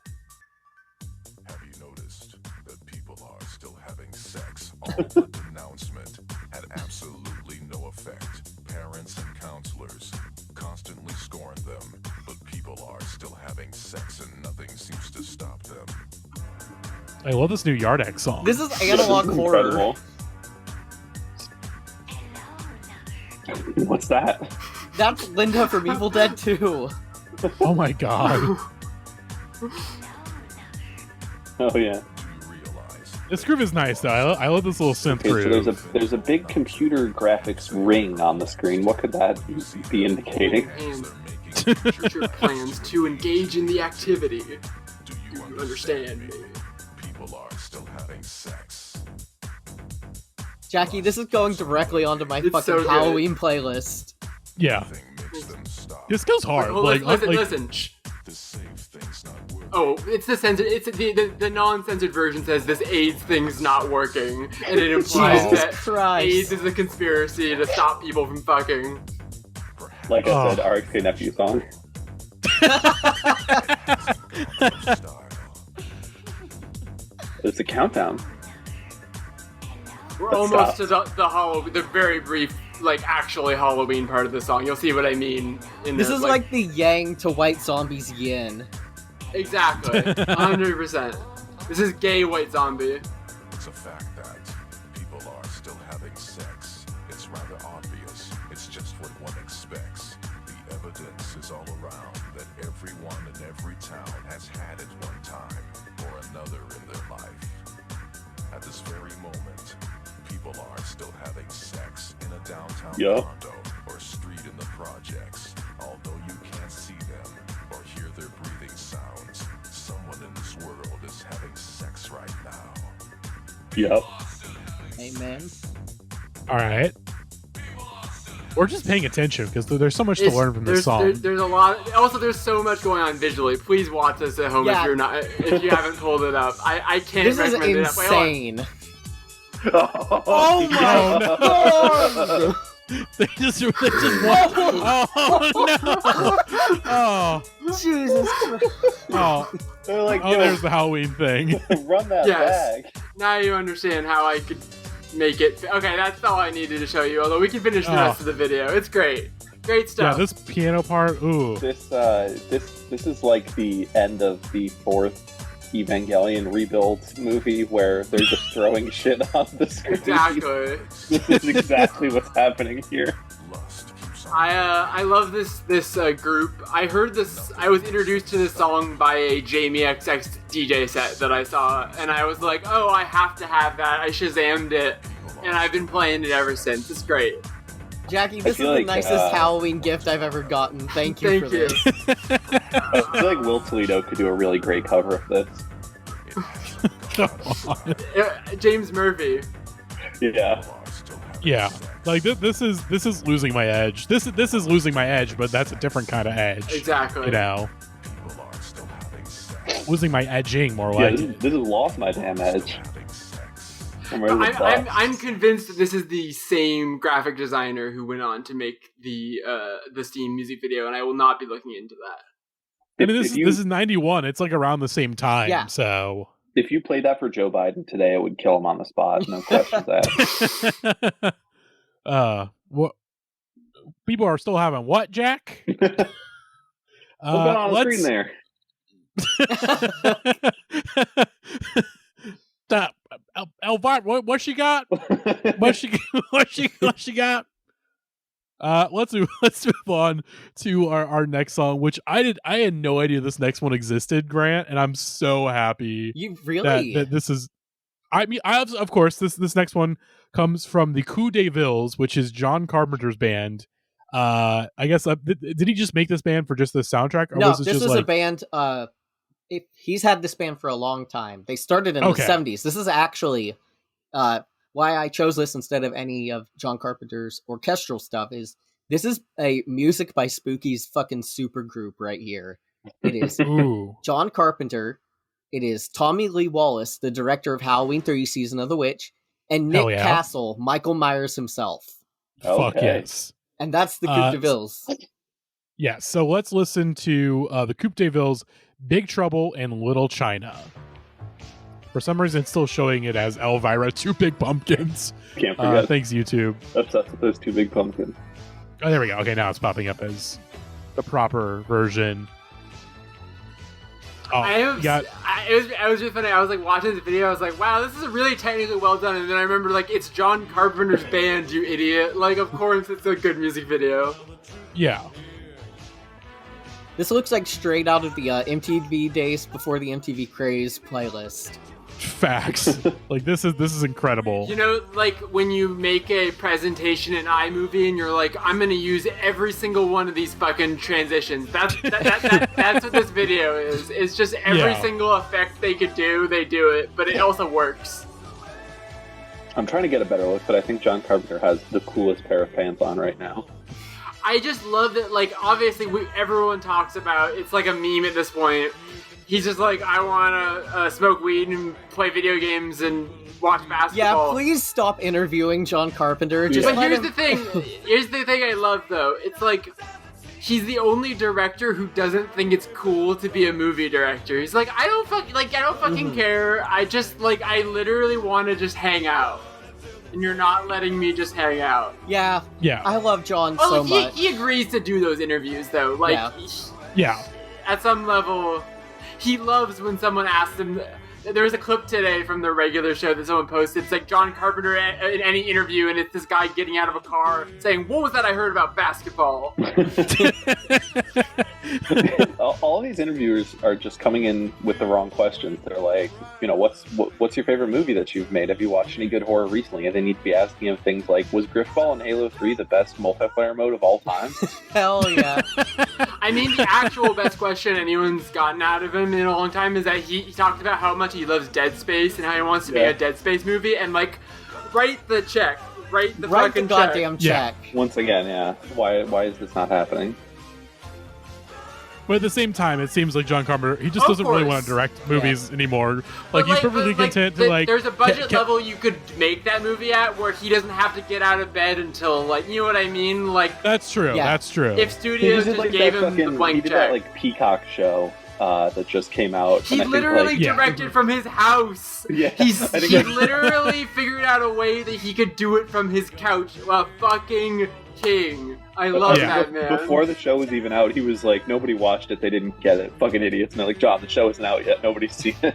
[SPEAKER 5] Have you noticed that people are still having sex? All the denouncement had absolutely no effect. Parents and counselors constantly scorn them, but people are still having sex and nothing seems to stop them.
[SPEAKER 1] I love this new Yardak song.
[SPEAKER 2] This is analog horror.
[SPEAKER 3] Incredible. What's that?
[SPEAKER 2] That's Linda from Evil Dead 2.
[SPEAKER 1] Oh my god!
[SPEAKER 3] Oh yeah.
[SPEAKER 1] This groove is nice though. I love this little synth groove.
[SPEAKER 3] So there's a big computer graphics ring on the screen. What could that be indicating?
[SPEAKER 4] And future plans to engage in the activity. Do you understand me?
[SPEAKER 5] People are still having sex.
[SPEAKER 2] Jackie, this is going directly onto my
[SPEAKER 4] It's
[SPEAKER 2] fucking
[SPEAKER 4] so good.
[SPEAKER 2] Halloween playlist.
[SPEAKER 1] Yeah,
[SPEAKER 5] Makes them stop.
[SPEAKER 1] this goes hard.
[SPEAKER 4] Listen. Shh.
[SPEAKER 5] The same thing's not working.
[SPEAKER 4] Oh, it's the non-censored version says this AIDS thing's not working, and it implies
[SPEAKER 2] Jesus
[SPEAKER 4] that
[SPEAKER 2] Christ.
[SPEAKER 4] AIDS is a conspiracy to stop people from fucking.
[SPEAKER 3] Like I said, RXK Nephew song. It's a countdown.
[SPEAKER 4] We're
[SPEAKER 3] Let's
[SPEAKER 4] almost
[SPEAKER 3] stop.
[SPEAKER 4] to the Halloween, the very brief, like actually Halloween part of the song. You'll see what I mean.
[SPEAKER 2] This is like the Yang to White Zombie's yin.
[SPEAKER 4] Exactly, 100%. This is gay White Zombie.
[SPEAKER 5] It's a fact that people are still having sex. It's rather obvious. It's just what one expects. The evidence is all around that everyone in every town has had it one time or another in their life. At this very moment, people are still having sex in a downtown condo or street in the projects. Although you can't see them or hear their breathing sounds, someone in this world is having sex right now.
[SPEAKER 3] Yep.
[SPEAKER 2] Amen.
[SPEAKER 1] All right. We're just paying attention because there's so much to learn from this song.
[SPEAKER 4] There's a lot. Also, there's so much going on visually. Please watch this at home if you haven't pulled it up. I can't
[SPEAKER 2] This is
[SPEAKER 4] recommend it.
[SPEAKER 2] insane.
[SPEAKER 3] Oh
[SPEAKER 2] my god!
[SPEAKER 1] They just walk. Oh no! Oh
[SPEAKER 2] Jesus Christ!
[SPEAKER 1] Oh,
[SPEAKER 3] They're like,
[SPEAKER 1] oh, there's the Halloween thing.
[SPEAKER 3] Run that back.
[SPEAKER 4] Now you understand how I could make it. Okay, that's all I needed to show you. Although we can finish the rest of the video. It's great. Great stuff.
[SPEAKER 1] Yeah, this piano part. Ooh.
[SPEAKER 3] This is like the end of the fourth Evangelion rebuild movie where they're just throwing shit on the screen.
[SPEAKER 4] Exactly.
[SPEAKER 3] This is exactly what's happening here.
[SPEAKER 4] I love this group. I heard this. I was introduced to this song by a Jamie XX DJ set that I saw, and I was like, "Oh, I have to have that." I Shazammed it, and I've been playing it ever since. It's great.
[SPEAKER 2] Jackie, this is the nicest Halloween gift I've ever gotten. Thank you for this.
[SPEAKER 3] I feel like Will Toledo could do a really great cover of this.
[SPEAKER 1] Come on.
[SPEAKER 4] James Murphy.
[SPEAKER 3] Yeah.
[SPEAKER 1] Yeah. Like this is losing my edge. This is losing my edge, but that's a different kind of edge.
[SPEAKER 4] Exactly.
[SPEAKER 1] You know. Losing my edging, more like.
[SPEAKER 3] This has lost my damn edge.
[SPEAKER 4] I'm convinced that this is the same graphic designer who went on to make the Steam music video, and I will not be looking into that.
[SPEAKER 1] I mean, this is 91. It's like around the same time. Yeah. So
[SPEAKER 3] if you played that for Joe Biden today, it would kill him on the spot. No questions asked.
[SPEAKER 1] What? People are still having what, Jack?
[SPEAKER 3] What's going on the screen there?
[SPEAKER 1] Elvira, what she got? What she got? Let's move on to our next song, which I had no idea this next one existed, Grant, and I'm so happy.
[SPEAKER 2] You really?
[SPEAKER 1] That this is. I mean, of course, this next one comes from the Coupe de Villes, which is John Carpenter's band. I guess did he just make this band for just the soundtrack? Or
[SPEAKER 2] no,
[SPEAKER 1] was
[SPEAKER 2] this was a band. He's had this band for a long time. They started in the 70s. This is actually why I chose this instead of any of John Carpenter's orchestral stuff. This is a Music by Spookies fucking super group right here. It is John Carpenter. It is Tommy Lee Wallace, the director of Halloween 3 Season of the Witch, and Nick Castle, Michael Myers himself.
[SPEAKER 1] Fuck yes.
[SPEAKER 2] And that's the Coupe de Villes.
[SPEAKER 1] Yeah, so let's listen to the Coupe de Villes, Big Trouble in Little China. For some reason, it's still showing it as Elvira, 2 Big Pumpkins.
[SPEAKER 3] Can't forget.
[SPEAKER 1] Thanks, YouTube.
[SPEAKER 3] Obsessed with those 2 Big Pumpkins.
[SPEAKER 1] Oh, there we go. Okay, now it's popping up as the proper version. Oh,
[SPEAKER 4] it was just funny. I was like watching the video. I was like, "Wow, this is really technically well done." And then I remember, like, it's John Carpenter's band, you idiot! Like, of course, it's a good music video.
[SPEAKER 1] Yeah.
[SPEAKER 2] This looks like straight out of the MTV days before the MTV Craze playlist.
[SPEAKER 1] Facts. Like, this is incredible.
[SPEAKER 4] You know, like when you make a presentation in iMovie and you're like, I'm gonna use every single one of these fucking transitions. That's what this video is. It's just every single effect they could do, they do it, but it also works.
[SPEAKER 3] I'm trying to get a better look, but I think John Carpenter has the coolest pair of pants on right now.
[SPEAKER 4] I just love that, like, obviously everyone talks about, it's like a meme at this point. He's just like, I want to smoke weed and play video games and watch basketball.
[SPEAKER 2] Yeah, please stop interviewing John Carpenter.
[SPEAKER 4] But here's the thing. Here's the thing I love, though. It's like, he's the only director who doesn't think it's cool to be a movie director. He's like, I don't fucking care. I just, like, I literally want to just hang out. And you're not letting me just hang out.
[SPEAKER 2] Yeah. I love John so much.
[SPEAKER 4] He agrees to do those interviews, though. Like, at some level, he loves when someone asks him. There was a clip today from the regular show that someone posted. It's like John Carpenter in any interview, and it's this guy getting out of a car saying, "What was that I heard about basketball?"
[SPEAKER 3] All these interviewers are just coming in with the wrong questions. They're like, you know, what's your favorite movie that you've made? Have you watched any good horror recently? And they need to be asking him things like, was Griffball in Halo 3 the best multiplayer mode of all time?
[SPEAKER 2] Hell yeah.
[SPEAKER 4] I mean, the actual best question anyone's gotten out of him in a long time is that he talked about how much he loves Dead Space and how he wants to make a Dead Space movie, and, like, write the check. Write the fucking
[SPEAKER 2] goddamn check.
[SPEAKER 3] Once again, Why is this not happening?
[SPEAKER 1] But at the same time, it seems like John Carpenter, he just doesn't really want to direct movies anymore. Like, he's perfectly content to, like...
[SPEAKER 4] There's a budget level you could make that movie at where he doesn't have to get out of bed until, like, you know what I mean? Like...
[SPEAKER 1] That's true, that's true.
[SPEAKER 4] If studios just gave him the blank
[SPEAKER 3] he did
[SPEAKER 4] check.
[SPEAKER 3] that, like, Peacock show that just came out.
[SPEAKER 4] He literally directed from his house.
[SPEAKER 3] Yeah.
[SPEAKER 4] He literally figured out a way that he could do it from his couch. Fucking king. I love that, man.
[SPEAKER 3] Before the show was even out, he was like, nobody watched it, they didn't get it. Fucking idiots. And they're like, John, the show isn't out yet, nobody's seen it.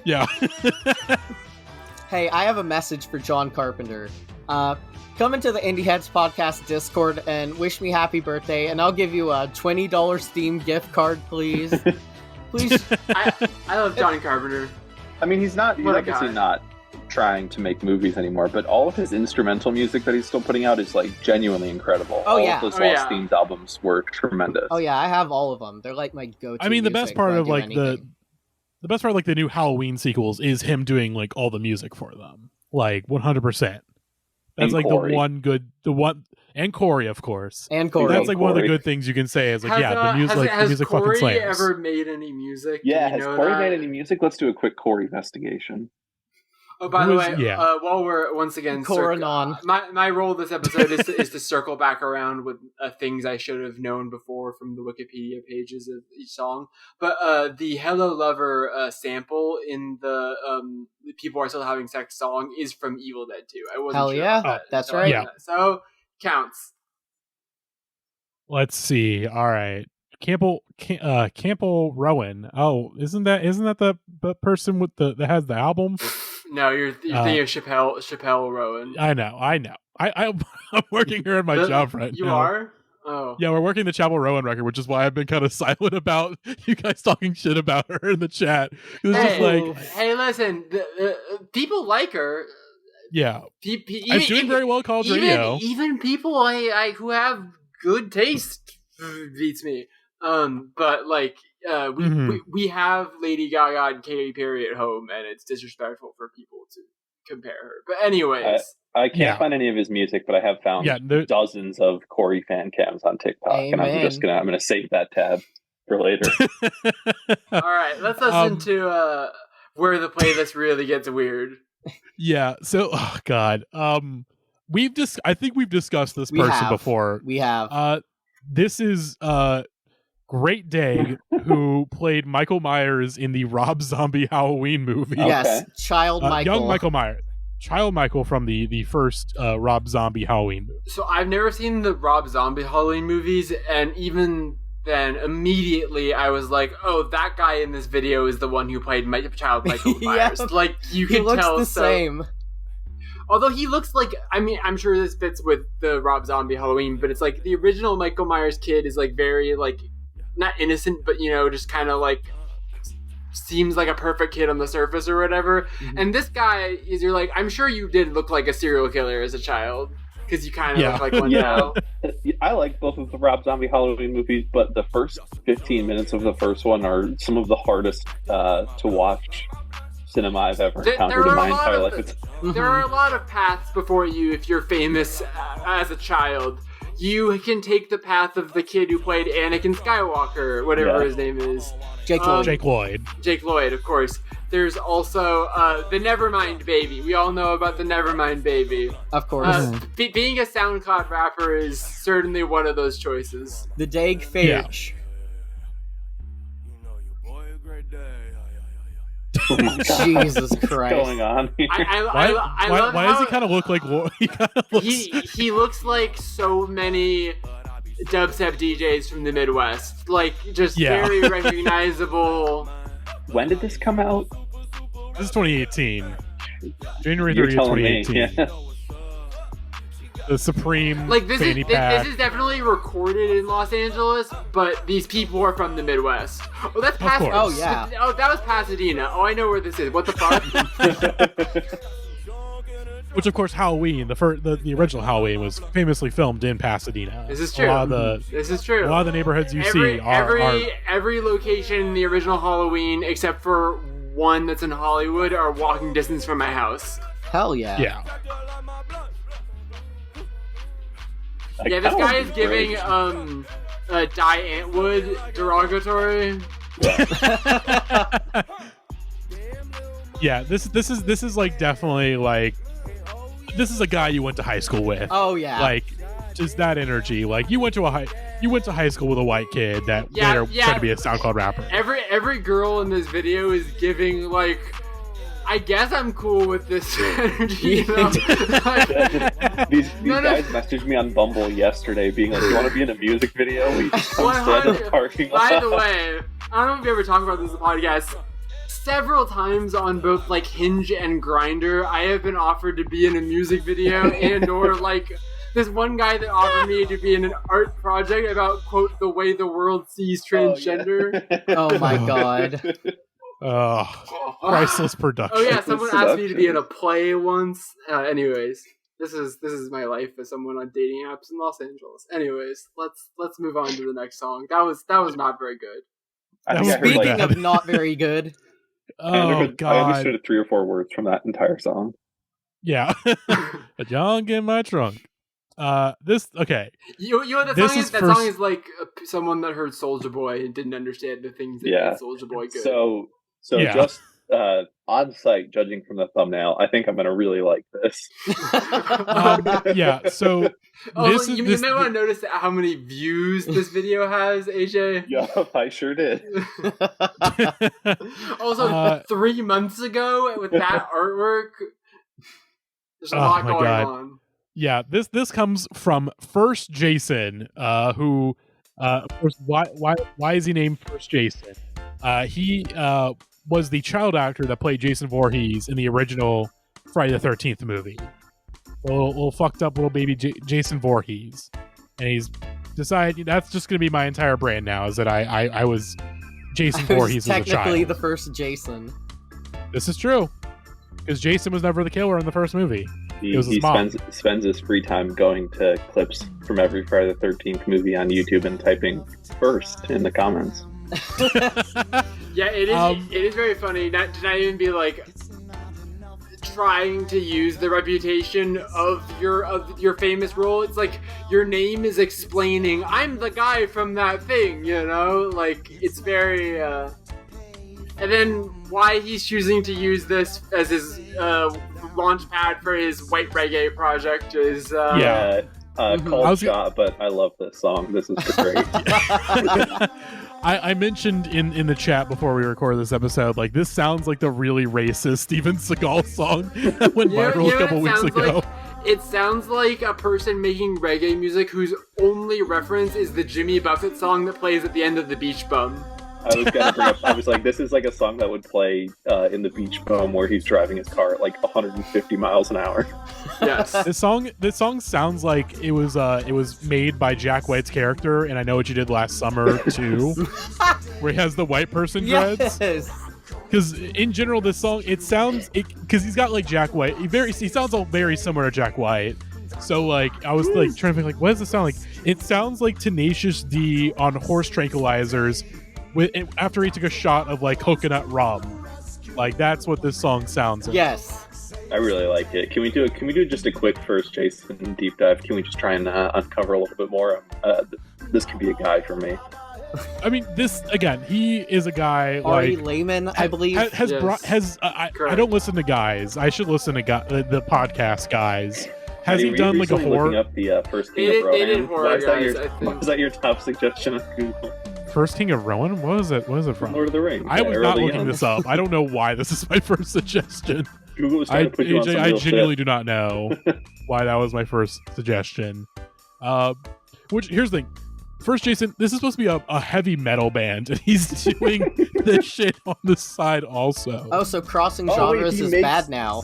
[SPEAKER 1] Yeah.
[SPEAKER 2] Hey, I have a message for John Carpenter. Come into the Indieheads podcast Discord and wish me happy birthday, and I'll give you a $20 Steam gift card, please. Please.
[SPEAKER 4] I love John Carpenter.
[SPEAKER 3] I mean, he's obviously not trying to make movies anymore, but all of his instrumental music that he's still putting out is like genuinely incredible. All of those Lost Themes albums were tremendous.
[SPEAKER 2] Oh yeah, I have all of them. They're like my go-to.
[SPEAKER 1] I mean, the best part of like the best part of like the new Halloween sequels is him doing like all the music for them, like 100%. That's like the one, and Corey, of course.
[SPEAKER 2] And Corey.
[SPEAKER 1] That's like one of the good things you can say is like, the music, the music fucking slams.
[SPEAKER 4] Has Corey ever made any music?
[SPEAKER 3] Yeah, has Corey made any music? Let's do a quick Corey investigation.
[SPEAKER 4] Oh, by the way, while we're once again my role this episode is to circle back around with things I should have known before from the Wikipedia pages of each song. But the "Hello Lover" sample in the "People Are Still Having Sex" song is from Evil Dead 2. I wasn't sure about that.
[SPEAKER 2] That's right.
[SPEAKER 1] Yeah.
[SPEAKER 4] So counts.
[SPEAKER 1] Let's see. All right. Campbell Rowan. Oh, isn't that the person with that has the album?
[SPEAKER 4] No, you're thinking of Chappelle Rowan.
[SPEAKER 1] I know. I'm working here at my job right now.
[SPEAKER 4] You are? Oh.
[SPEAKER 1] Yeah, we're working the Chappelle Rowan record, which is why I've been kind of silent about you guys talking shit about her in the chat. It was just like,
[SPEAKER 4] hey, listen, people like her.
[SPEAKER 1] Yeah, I'm doing very well. College radio.
[SPEAKER 4] Even people I who have good taste beats me. But like, we have Lady Gaga and Katy Perry at home, and it's disrespectful for people to compare her. But anyways,
[SPEAKER 3] I can't find any of his music, but I have found dozens of Corey fan cams on TikTok, and I'm gonna save that tab for later.
[SPEAKER 4] All right, let's listen to where the playlist really gets weird.
[SPEAKER 1] Yeah. So, oh god, I think we've discussed this person before.
[SPEAKER 2] We have.
[SPEAKER 1] This is GreatDaeg, who played Michael Myers in the Rob Zombie Halloween movie.
[SPEAKER 2] Yes, Child Michael.
[SPEAKER 1] Young Michael Myers. Child Michael from the first Rob Zombie Halloween movie.
[SPEAKER 4] So I've never seen the Rob Zombie Halloween movies, and even then, immediately I was like, "Oh, that guy in this video is the one who played Child Michael Myers." Like you can tell,
[SPEAKER 2] the same.
[SPEAKER 4] Although he looks like, I mean, I'm sure this fits with the Rob Zombie Halloween, but it's like the original Michael Myers kid is like very like not innocent, but just kind of like seems like a perfect kid on the surface or whatever. Mm-hmm. And this guy is, you're like, I'm sure you did look like a serial killer as a child because you kind of look like one now.
[SPEAKER 3] I like both of the Rob Zombie Halloween movies, but the first 15 minutes of the first one are some of the hardest to watch cinema I've ever encountered in my entire life.
[SPEAKER 4] There are a lot of paths before you if you're famous as a child. You can take the path of the kid who played Anakin Skywalker, whatever his name is.
[SPEAKER 1] Jake Lloyd.
[SPEAKER 4] Jake Lloyd, of course. There's also the Nevermind Baby. We all know about the Nevermind Baby.
[SPEAKER 2] Of course.
[SPEAKER 4] Being a SoundCloud rapper is certainly one of those choices.
[SPEAKER 2] The Daeg Phage.
[SPEAKER 3] Oh my God.
[SPEAKER 2] Jesus Christ!
[SPEAKER 3] What's going on here?
[SPEAKER 1] Why does he kind of look like
[SPEAKER 4] he looks like so many dubstep DJs from the Midwest, like just very recognizable.
[SPEAKER 3] When did this come out?
[SPEAKER 1] This is 2018, January 30th, 2018.
[SPEAKER 3] Yeah.
[SPEAKER 1] The Supreme
[SPEAKER 4] this is definitely recorded in Los Angeles, but these people are from the Midwest. Oh, that's Pasadena.
[SPEAKER 2] Oh yeah.
[SPEAKER 4] Oh, that was Pasadena. Oh, I know where this is. What the fuck?
[SPEAKER 1] Which, of course, Halloween, the original Halloween, was famously filmed in Pasadena.
[SPEAKER 4] This is true. This is true.
[SPEAKER 1] A lot of the neighborhoods you see are
[SPEAKER 4] every location in the original Halloween, except for one that's in Hollywood, are walking distance from my house.
[SPEAKER 2] Hell yeah.
[SPEAKER 1] Yeah.
[SPEAKER 4] Yeah, this guy is giving Die Antwood derogatory.
[SPEAKER 1] Yeah, this is like definitely like this is a guy you went to high school with.
[SPEAKER 2] Oh yeah,
[SPEAKER 1] like just that energy. Like you went to high school with a white kid that later tried to be a SoundCloud rapper.
[SPEAKER 4] Every girl in this video is giving like, I guess I'm cool with this energy. You know?
[SPEAKER 3] These guys messaged me on Bumble yesterday being like, you want to be in a music video? We just come stand in the parking lot.
[SPEAKER 4] By the way, I don't know if you ever talked about this in the podcast. Several times on both like Hinge and Grindr, I have been offered to be in a music video and or like this one guy that offered me to be in an art project about, quote, the way the world sees transgender.
[SPEAKER 2] Oh my god.
[SPEAKER 1] Oh, priceless production.
[SPEAKER 4] Oh yeah, someone asked me to be in a play once. Anyways, this is my life as someone on dating apps in Los Angeles. Anyways, let's move on to the next song. That was not very good.
[SPEAKER 2] Speaking of not very good.
[SPEAKER 1] Oh God!
[SPEAKER 3] I understood 3 or 4 words from that entire song.
[SPEAKER 1] Yeah, a junk in my trunk. This okay.
[SPEAKER 4] You know that song is like someone that heard Soulja Boy and didn't understand the things that made Soulja Boy good.
[SPEAKER 3] So just on site, judging from the thumbnail, I think I'm gonna really like this.
[SPEAKER 1] Yeah. So
[SPEAKER 4] you may want to notice how many views this video has, AJ.
[SPEAKER 3] Yeah, I sure did.
[SPEAKER 4] Also, 3 months ago with that artwork, there's a lot going on.
[SPEAKER 1] Yeah, this comes from First Jason, who, of course, why is he named First Jason? He was the child actor that played Jason Voorhees in the original Friday the 13th movie. A little fucked up little baby Jason Voorhees. And he's decided that's just going to be my entire brand now, is that I was Jason Voorhees as a child.
[SPEAKER 2] Technically the first Jason.
[SPEAKER 1] This is true. Because Jason was never the killer in the first movie.
[SPEAKER 3] He spends his free time going to clips from every Friday the 13th movie on YouTube and typing first in the comments.
[SPEAKER 4] Yeah, it is very funny not to even be like trying to use the reputation of your famous role. It's like your name is explaining I'm the guy from that thing, you know? Like it's very and then why he's choosing to use this as his launch pad for his white reggae project is
[SPEAKER 3] called Shot, but I love this song. This is great.
[SPEAKER 1] I mentioned in the chat before we recorded this episode, like this sounds like the really racist Steven Seagal song that went viral a couple weeks ago.
[SPEAKER 4] It sounds like a person making reggae music whose only reference is the Jimmy Buffett song that plays at the end of The Beach Bum.
[SPEAKER 3] I was gonna bring up. I was like, this is like a song that would play in The Beach Bum where he's driving his car at like 150 miles an hour.
[SPEAKER 4] Yes.
[SPEAKER 1] This song sounds like it was made by Jack White's character, and I Know What You Did Last Summer too, where he has the white person dreads.
[SPEAKER 2] Yes.
[SPEAKER 1] Because in general, this song because he's got like Jack White. He sounds all very similar to Jack White. So like I was like trying to think like, what does it sound like? It sounds like Tenacious D on horse tranquilizers. After he took a shot of like coconut rum, like that's what this song sounds like.
[SPEAKER 2] Yes,
[SPEAKER 3] I really like it. Can we do just a quick First Jason deep dive? Can we just try and uncover a little bit more? This could be a guy for me.
[SPEAKER 1] I mean, this again. He is a guy
[SPEAKER 2] Ari
[SPEAKER 1] like
[SPEAKER 2] Lehman, I believe.
[SPEAKER 1] I don't listen to guys. I should listen to the podcast guys. Has he done like a horror?
[SPEAKER 3] Looking up the First King of Rohan. Why is that your top suggestion on Google?
[SPEAKER 1] First King of Rohan? What is it? What is it from?
[SPEAKER 3] Lord of the Rings.
[SPEAKER 1] I was not looking this up. I don't know why this is my first suggestion.
[SPEAKER 3] Google was trying to put you on some
[SPEAKER 1] I
[SPEAKER 3] real
[SPEAKER 1] genuinely
[SPEAKER 3] shit.
[SPEAKER 1] do not know why that was my first suggestion. Which here's the thing. First Jason, this is supposed to be a heavy metal band, and he's doing this shit on the side also.
[SPEAKER 2] Oh, so crossing genres is bad now.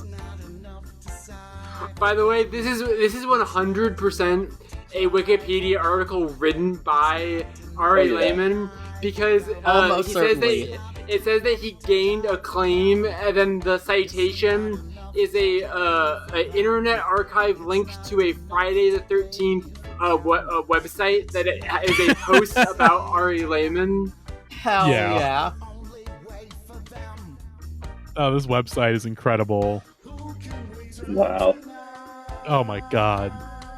[SPEAKER 4] By the way, this is 100% a Wikipedia article written by Ari Lehman, because it says that he gained acclaim, and then the citation is a Internet Archive link to a Friday the 13th website that is a post about Ari Lehman.
[SPEAKER 2] Hell yeah.
[SPEAKER 1] Oh, this website is incredible.
[SPEAKER 3] Wow.
[SPEAKER 1] Oh my god.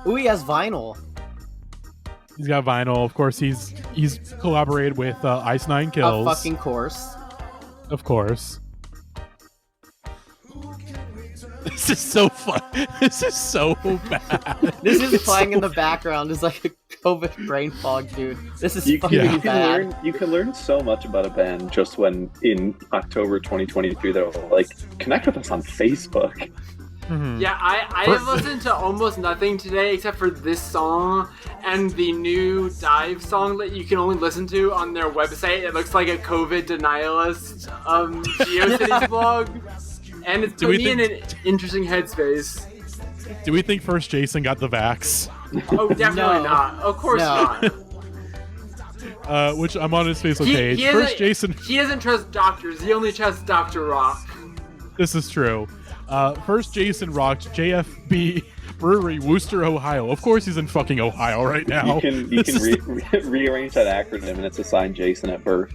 [SPEAKER 2] Ooh, he has vinyl.
[SPEAKER 1] He's got vinyl. Of course, he's collaborated with Ice Nine Kills.
[SPEAKER 2] Of fucking course.
[SPEAKER 1] Of course. This is so fun. This is so bad.
[SPEAKER 2] This is playing in the background. It's like a COVID brain fog, dude. This is fucking bad.
[SPEAKER 3] You can learn so much about a band just when in October 2023 they're like, connect with us on Facebook.
[SPEAKER 4] Mm-hmm. Yeah, I have listened to almost nothing today except for this song and the new Dive song that you can only listen to on their website. It looks like a COVID denialist GeoCities blog. And it's put me in an interesting headspace.
[SPEAKER 1] Do we think first Jason got the vax?
[SPEAKER 4] Oh, definitely not. Of course not.
[SPEAKER 1] Which I'm on his Facebook page. First Jason.
[SPEAKER 4] He doesn't trust doctors. He only trusts Dr. Rock.
[SPEAKER 1] This is true. First Jason rocked JFB Brewery, Wooster, Ohio. Of course he's in fucking Ohio right now.
[SPEAKER 3] You can rearrange that acronym and it's assigned Jason at birth.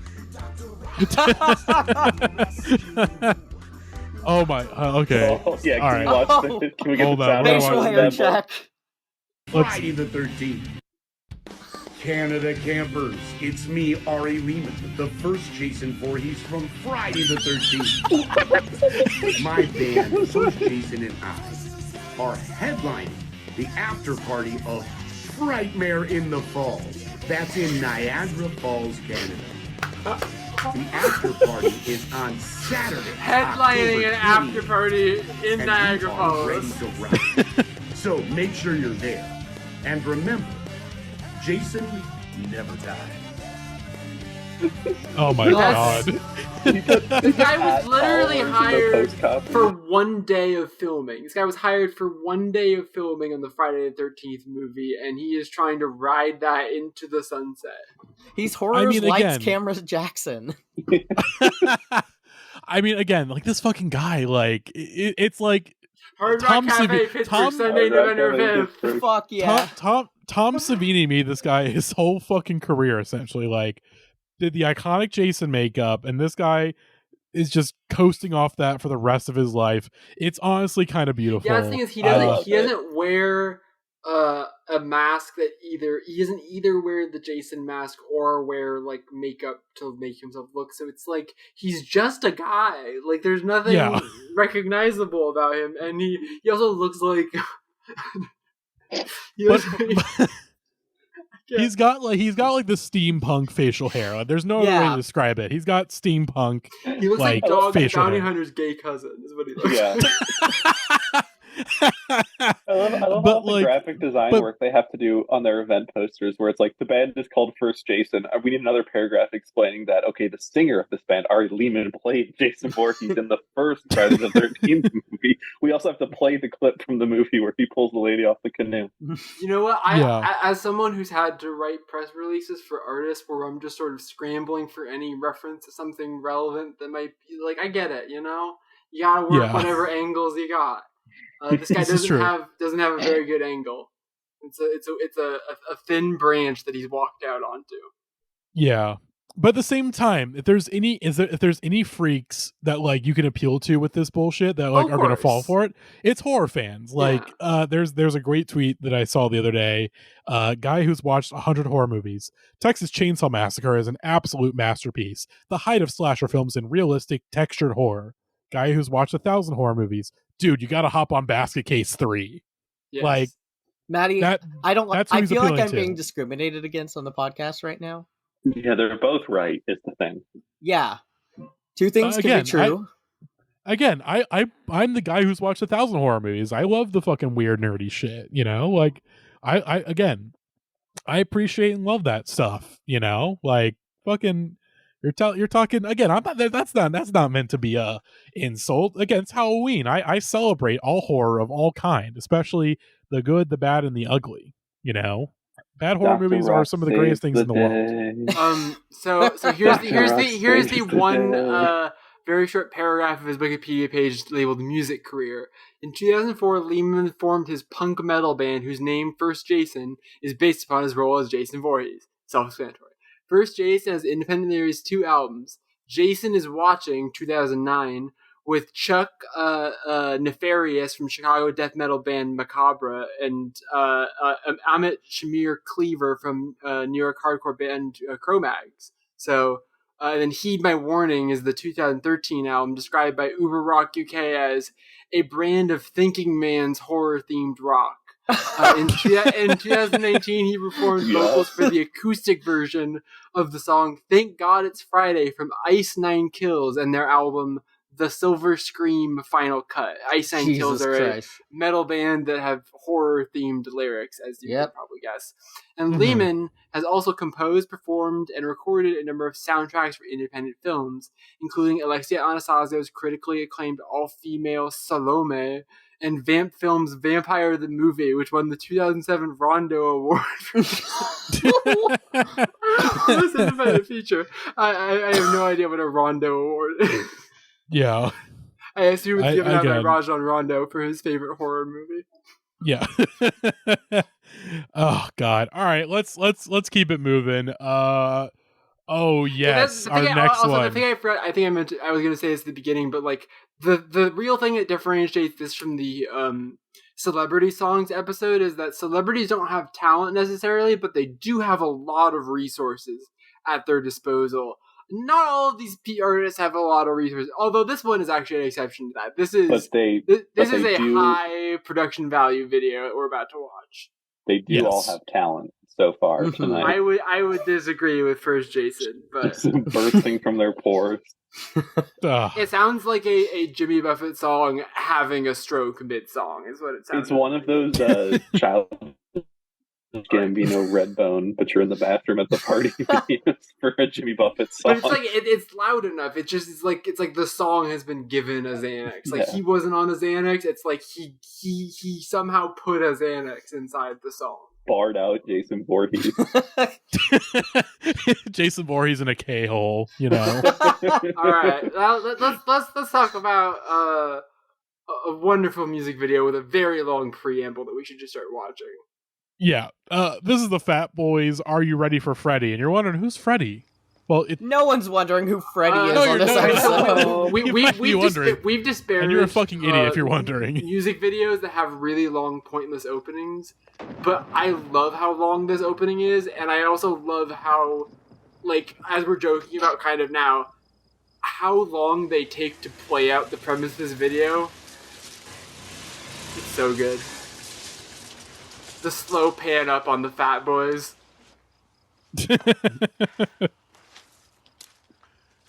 [SPEAKER 1] Oh my, okay.
[SPEAKER 3] Oh, yeah,
[SPEAKER 1] all right.
[SPEAKER 3] Can we get the sound?
[SPEAKER 2] Facial hair check.
[SPEAKER 6] Friday the 13th. Canada campers, it's me, Ari Lehman, the first Jason Voorhees from Friday the 13th. My band, First Jason and I, are headlining the after party of Frightmare in the Falls. That's in Niagara Falls, Canada. The after party is on Saturday.
[SPEAKER 4] Headlining an after party in Niagara Falls.
[SPEAKER 6] So make sure you're there. And remember, Jason never died.
[SPEAKER 1] Oh my god.
[SPEAKER 4] This guy was literally hired for 1 day of filming. This guy was hired for 1 day of filming on the Friday the 13th movie, and he is trying to ride that into the sunset.
[SPEAKER 2] He's horrors, lights, cameras, Jackson.
[SPEAKER 1] I mean, again, like this fucking guy, like it's like
[SPEAKER 4] Hard Rock Cafe, Pittsburgh, Sunday, November 5th.
[SPEAKER 2] Fuck yeah.
[SPEAKER 1] Tom Savini made this guy his whole fucking career, essentially. Like, did the iconic Jason makeup, and this guy is just coasting off that for the rest of his life. It's honestly kind of beautiful.
[SPEAKER 4] Yeah, the thing is, he doesn't wear a mask that he doesn't either wear the Jason mask or wear like makeup to make himself look. So it's like he's just a guy. Like there's nothing recognizable about him, and he also looks like he's got like the steampunk facial hair. Like, there's no other way to describe it. He's got steampunk. He looks like Dog the Bounty Hunter's gay cousin. Is what he looks like.
[SPEAKER 3] I love all the graphic design work they have to do on their event posters where it's like the band is called First Jason. We need another paragraph explaining that, okay, the singer of this band, Ari Lehman, played Jason Voorhees in the first Friday the 13th movie. We also have to play the clip from the movie where he pulls the lady off the canoe.
[SPEAKER 4] You know what? I as someone who's had to write press releases for artists where I'm just sort of scrambling for any reference to something relevant that might be like, I get it, you know? You gotta work whatever angles you got. This guy doesn't have a very good angle. It's a thin branch that he's walked out onto. Yeah,
[SPEAKER 1] but at the same time, if there's any freaks that like you can appeal to with this bullshit that like are going to fall for it, it's horror fans. Like, there's a great tweet that I saw the other day. Guy who's watched 100 horror movies. Texas Chainsaw Massacre is an absolute masterpiece, the height of slasher films in realistic textured horror. Guy who's watched 1,000 horror movies. Dude, you got to hop on Basket Case 3.
[SPEAKER 4] Yes.
[SPEAKER 1] Like,
[SPEAKER 2] Matty, I feel like I'm being discriminated against on the podcast right now.
[SPEAKER 3] Yeah, they're both right, is the thing.
[SPEAKER 2] Yeah. Two things can be true.
[SPEAKER 1] I'm the guy who's watched 1,000 horror movies. I love the fucking weird, nerdy shit, you know? Like, I appreciate and love that stuff, you know? Like, fucking... You're talking again. I'm not. That's not meant to be a insult. Again, it's Halloween. I celebrate all horror of all kind, especially the good, the bad, and the ugly. You know, bad horror movies are some of the greatest things in the world.
[SPEAKER 4] So here's the one very short paragraph of his Wikipedia page labeled "Music Career." In 2004, Lehman formed his punk metal band, whose name First Jason is based upon his role as Jason Voorhees. Self-explanatory. First Jason has independently released 2 albums. Jason is Watching, 2009, with Chuck Nefarious from Chicago death metal band Macabre and Amit Shamir Cleaver from New York hardcore band Cro-Mags. So, and then Heed My Warning is the 2013 album described by Uber Rock UK as a brand of thinking man's horror-themed rock. In 2019, he performed vocals for the acoustic version of the song Thank God It's Friday from Ice Nine Kills and their album The Silver Scream Final Cut. Ice Nine Kills are a metal band that have horror-themed lyrics, as you can probably guess. And Lehman has also composed, performed, and recorded a number of soundtracks for independent films, including Alexia Anastasio's critically acclaimed all-female Salome, and Vamp Films' Vampire the Movie, which won the 2007 Rondo Award for this independent feature. I have no idea what a Rondo Award is.
[SPEAKER 1] Yeah.
[SPEAKER 4] I assume it's given out by Rajon Rondo for his favorite horror movie.
[SPEAKER 1] Yeah. Oh God. All right, let's keep it moving. Oh yes, our next one.
[SPEAKER 4] I think I was going to say this at the beginning, but like the real thing that differentiates this from the celebrity songs episode is that celebrities don't have talent necessarily, but they do have a lot of resources at their disposal. Not all of these artists have a lot of resources, although this one is actually an exception to that. This is a high production value video that we're about to watch.
[SPEAKER 3] They do all have talent so far tonight.
[SPEAKER 4] I would disagree with First Jason, but
[SPEAKER 3] bursting from their pores.
[SPEAKER 4] It sounds like a Jimmy Buffett song having a stroke mid-song is what it sounds.
[SPEAKER 3] It's one of those child Gambino Redbone, but you're in the bathroom at the party videos for a Jimmy Buffett song.
[SPEAKER 4] But it's like it's loud enough. It's like the song has been given a Xanax. Like he wasn't on a Xanax. It's like he somehow put a Xanax inside the song.
[SPEAKER 3] Barred out Jason Voorhees.
[SPEAKER 1] Jason Voorhees in a K-hole, you know.
[SPEAKER 4] All right, let's talk about a wonderful music video with a very long preamble that we should just start watching.
[SPEAKER 1] Yeah, this is the Fat Boys. Are you ready for Freddy? And you're wondering who's Freddy? Well,
[SPEAKER 2] no one's wondering who Freddy is on this episode.
[SPEAKER 4] We've disparaged.
[SPEAKER 1] And you're a fucking idiot if you're wondering.
[SPEAKER 4] Music videos that have really long, pointless openings, but I love how long this opening is, and I also love how, like, as we're joking about kind of now, how long they take to play out the premise of this video. It's so good. The slow pan up on the Fat Boys.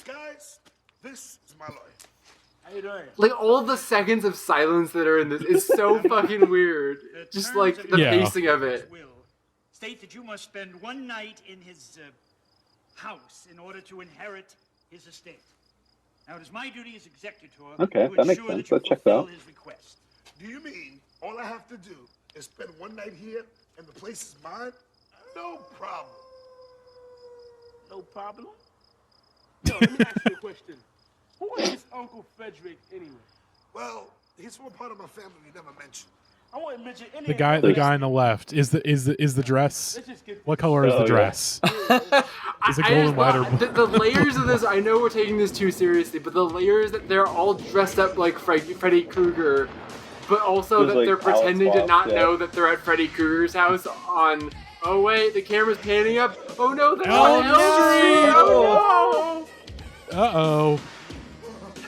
[SPEAKER 5] Guys, this is my life. How you doing?
[SPEAKER 4] Like, all the seconds of silence that are in this is so fucking weird. Just, like, the pacing of it.
[SPEAKER 7] State that you must spend one night in his house in order to inherit his estate. Now, it is my duty as executor
[SPEAKER 3] to that makes sense. That checks out.
[SPEAKER 7] His request.
[SPEAKER 5] Do you mean all I have to do is spend one night here and the place is mine? No problem.
[SPEAKER 8] No problem? Yo, let me ask you a question. Who is this Uncle Frederick anyway?
[SPEAKER 5] Well, he's one part of my family we never mentioned.
[SPEAKER 8] I want to mention any
[SPEAKER 1] the guy on the left is the dress. What color is the dress? Is it gold and white or blue?
[SPEAKER 4] The layers of this, I know we're taking this too seriously, but the layers that they're all dressed up like Freddy Krueger, but also that they're pretending to not know that they're at Freddy Krueger's house on. Oh wait, the camera's panning up. Oh no, they're on Elm Street. Oh no.
[SPEAKER 1] Uh-oh.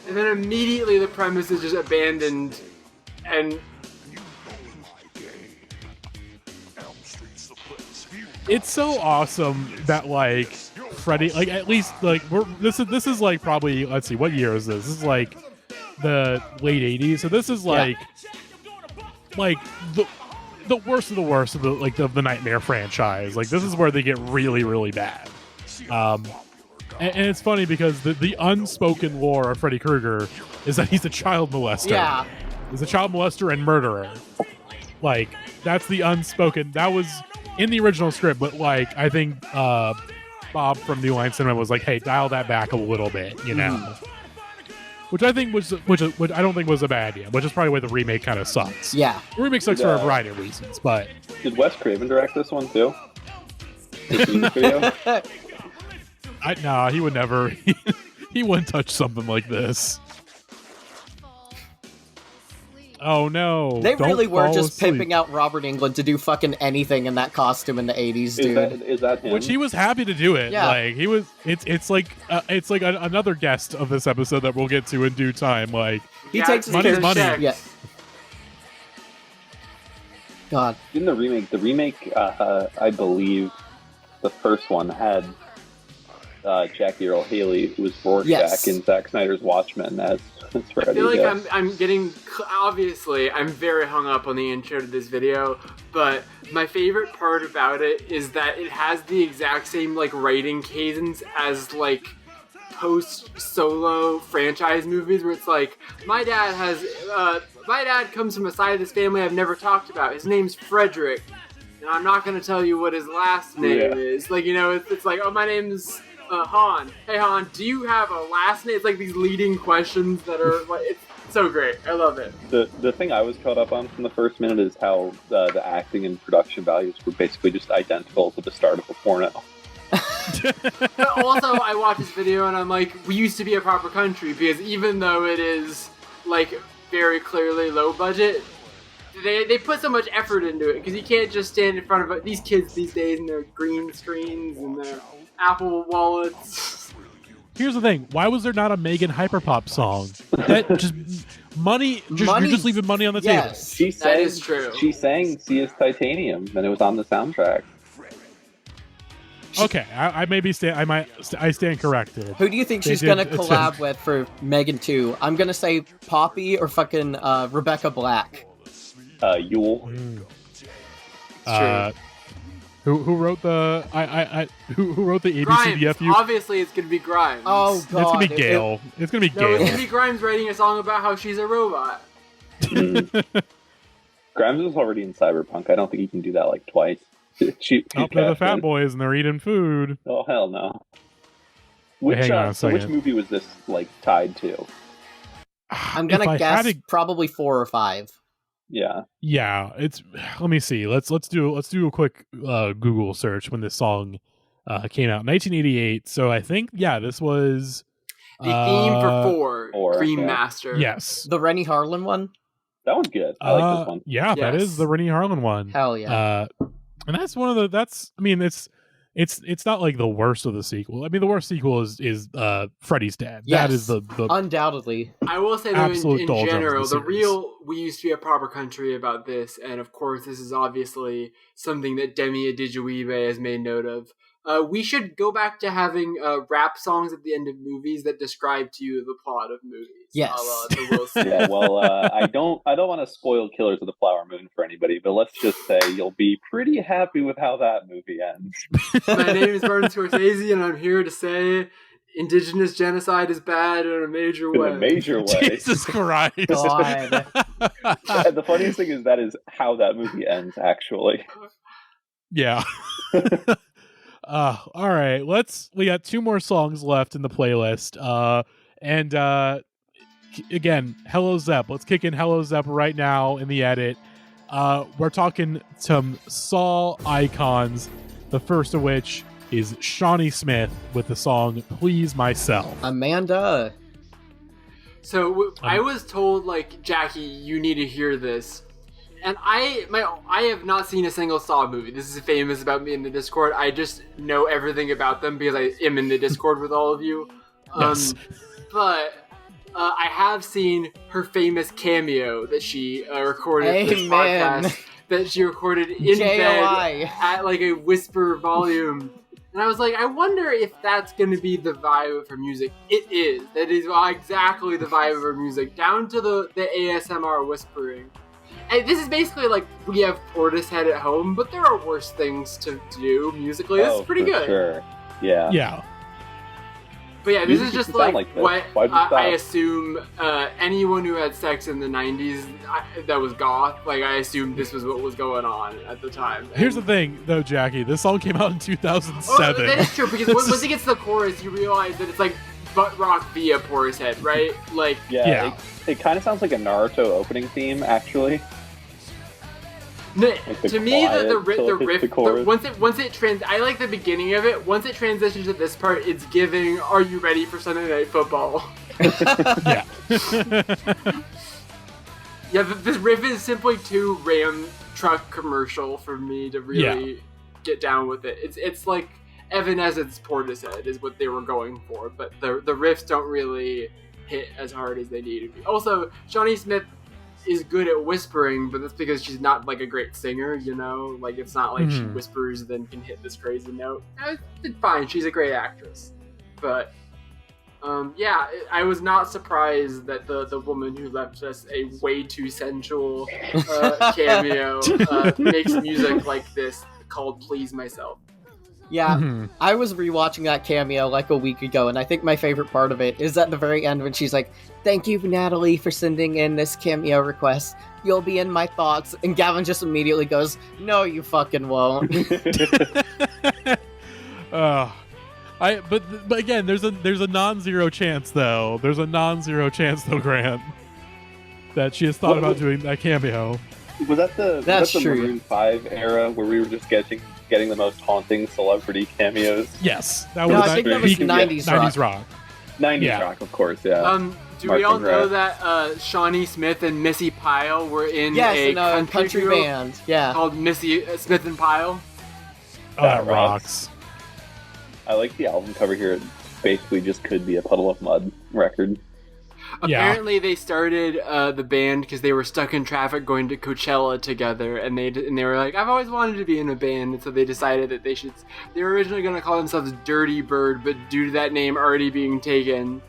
[SPEAKER 4] And then immediately the premise is just abandoned, and
[SPEAKER 1] it's so awesome that like Freddy, like at least like this is like probably, let's see, what year is this? This is like the late 80s. So this is like the worst of the worst of the Nightmare franchise. Like this is where they get really, really bad. And it's funny because the unspoken lore of Freddy Krueger is that he's a child molester.
[SPEAKER 2] Yeah.
[SPEAKER 1] He's a child molester and murderer. Like, that's the unspoken. That was in the original script, but like, I think Bob from New Line Cinema was like, hey, dial that back a little bit, you know? Which I think which I don't think was a bad idea, which is probably why the remake kind of sucks.
[SPEAKER 2] Yeah.
[SPEAKER 1] The remake sucks for a variety of reasons, but...
[SPEAKER 3] Did Wes Craven direct this one, too? This music video?
[SPEAKER 1] Nah, he would never. He wouldn't touch something like this. Oh no!
[SPEAKER 2] They
[SPEAKER 1] Don't
[SPEAKER 2] really were
[SPEAKER 1] fall
[SPEAKER 2] just
[SPEAKER 1] asleep.
[SPEAKER 2] pimping out Robert Englund to do fucking anything in that costume in the 80s, dude.
[SPEAKER 3] Is that him?
[SPEAKER 1] Which he was happy to do it.
[SPEAKER 2] Yeah.
[SPEAKER 1] Like he was. It's like another guest of this episode that we'll get to in due time. Like
[SPEAKER 2] He takes his
[SPEAKER 1] money's money.
[SPEAKER 2] Yeah. God.
[SPEAKER 3] In the remake, I believe the first one had Jackie Earle Haley, who was Rorschach in Zack Snyder's Watchmen, as Freddy.
[SPEAKER 4] I feel like I'm getting, obviously, I'm very hung up on the intro to this video, but my favorite part about it is that it has the exact same, like, writing cadence as, like, post-solo franchise movies, where it's like, my dad comes from a side of this family I've never talked about. His name's Frederick, and I'm not going to tell you what his last name is. Like, you know, it's like, oh, my name's Han. Hey, Han, do you have a last name? It's like these leading questions that are, like, it's so great. I love it.
[SPEAKER 3] The thing I was caught up on from the first minute is how the acting and production values were basically just identical to the start of a porno.
[SPEAKER 4] Also, I watched this video and I'm like, we used to be a proper country, because even though it is, like, very clearly low budget, they put so much effort into it, because you can't just stand in front of these kids these days and their green screens and their Apple wallets.
[SPEAKER 1] Here's the thing: why was there not a Megan Hyperpop song? That just money. You're just leaving money on the table.
[SPEAKER 4] That is true.
[SPEAKER 3] She sang "See Is Titanium" and it was on the soundtrack.
[SPEAKER 1] Okay, I stand corrected.
[SPEAKER 2] Who do you think she's gonna collab with for Megan 2? I'm gonna say Poppy or fucking Rebecca Black.
[SPEAKER 3] Yule.
[SPEAKER 1] Who wrote the who wrote the
[SPEAKER 4] Grimes.
[SPEAKER 1] ABCDFU?
[SPEAKER 4] Obviously, it's gonna be Grimes.
[SPEAKER 2] Oh god,
[SPEAKER 1] it's gonna be Gail. It's gonna be Gail.
[SPEAKER 4] No, it's gonna be Grimes writing a song about how she's a robot.
[SPEAKER 3] Grimes was already in Cyberpunk. I don't think he can do that like twice.
[SPEAKER 1] They're the fat boys and they're eating food.
[SPEAKER 3] Oh hell no!
[SPEAKER 1] Wait, hang on a second.
[SPEAKER 3] Which movie was this like tied to?
[SPEAKER 2] I'm gonna guess probably 4 or 5.
[SPEAKER 3] Yeah.
[SPEAKER 1] It's. Let me see. Let's do a quick Google search when this song came out, 1988. So I think this was
[SPEAKER 4] the theme for 4, Cream Master.
[SPEAKER 1] Yes,
[SPEAKER 2] the Rennie Harlan one.
[SPEAKER 3] That one's good. I like this one.
[SPEAKER 1] Yeah, that is the Rennie Harlan one.
[SPEAKER 2] Hell yeah.
[SPEAKER 1] And that's one of the. That's. I mean, it's not like the worst of the sequel. I mean, the worst sequel is Freddy's Dad.
[SPEAKER 2] Yes,
[SPEAKER 1] that is the
[SPEAKER 2] undoubtedly.
[SPEAKER 4] I will say though, in general, the real "We Used to Be a Proper Country" about this, and of course, this is obviously something that Demi Adijuibe has made note of. We should go back to having rap songs at the end of movies that describe to you the plot of movies.
[SPEAKER 2] Yes.
[SPEAKER 3] Yeah, well, I don't want to spoil Killers of the Flower Moon for anybody, but let's just say you'll be pretty happy with how that movie ends.
[SPEAKER 4] My name is Martin Scorsese, and I'm here to say indigenous genocide is bad in a major way.
[SPEAKER 3] In a major way.
[SPEAKER 1] Jesus Christ.
[SPEAKER 2] God.
[SPEAKER 3] And the funniest thing is that is how that movie ends, actually.
[SPEAKER 1] Yeah. All right, we got 2 more songs left in the playlist. And again, Hello Zepp. Let's kick in Hello Zepp right now in the edit. We're talking some Saw icons, the first of which is Shawnee Smith with the song Please Myself.
[SPEAKER 2] Amanda.
[SPEAKER 4] So I was told, like, Jackie, you need to hear this. And I have not seen a single Saw movie. This is famous about me in the Discord. I just know everything about them because I am in the Discord with all of you.
[SPEAKER 1] Yes.
[SPEAKER 4] But I have seen her famous cameo that she recorded for this podcast. That she recorded in bed at like a whisper volume. And I was like, I wonder if that's going to be the vibe of her music. It is. That is exactly the vibe of her music, down to the ASMR whispering. And this is basically like we have Portishead at home, but there are worse things to do musically. This is pretty good.
[SPEAKER 3] Sure. Yeah.
[SPEAKER 1] Yeah.
[SPEAKER 4] But yeah, this is just like what I assume anyone who had sex in the 90s that was goth, like I assumed this was what was going on at the time.
[SPEAKER 1] Here's the thing, though, Jackie. This song came out in 2007.
[SPEAKER 4] That is true, because once it gets to the chorus, you realize that it's like butt rock via Portishead, right? Like,
[SPEAKER 3] yeah. It kind of sounds like a Naruto opening theme, actually.
[SPEAKER 4] To me, the riff, I like the beginning of it. Once it transitions to this part, it's giving, are you ready for Sunday Night Football?
[SPEAKER 1] Yeah.
[SPEAKER 4] Yeah, this riff is simply too Ram truck commercial for me to really get down with it. It's like Evanescence Portishead is what they were going for, but the riffs don't really hit as hard as they need to be. Also, Shawnee Smith is good at whispering, but that's because she's not like a great singer, you know? Like, it's not like she whispers and then can hit this crazy note. It's fine, she's a great actress. But, I was not surprised that the woman who left us a way too sensual cameo makes music like this called Please Myself.
[SPEAKER 2] Yeah, I was rewatching that cameo like a week ago, and I think my favorite part of it is at the very end when she's like, "Thank you, Natalie, for sending in this cameo request. You'll be in my thoughts." And Gavin just immediately goes, "No, you fucking won't."
[SPEAKER 1] But again, there's a non-zero chance though. There's a non-zero chance though, Grant, that she has thought about doing that cameo.
[SPEAKER 3] Was that the
[SPEAKER 2] true.
[SPEAKER 3] Maroon 5 era where we were just getting the most haunting celebrity cameos?
[SPEAKER 1] Yes,
[SPEAKER 2] I think that was 90s rock.
[SPEAKER 3] 90s rock, of course, yeah.
[SPEAKER 4] Do we all know that Shawnee Smith and Missy Pyle were in a country
[SPEAKER 2] band? Yeah,
[SPEAKER 4] called Missy Smith and Pyle.
[SPEAKER 1] Oh, that rocks.
[SPEAKER 3] I like the album cover here. It basically just could be a Puddle of Mud record.
[SPEAKER 4] Apparently, they started the band because they were stuck in traffic going to Coachella together, and they were like, "I've always wanted to be in a band," and so they decided that they should. They were originally going to call themselves Dirty Bird, but due to that name already being taken,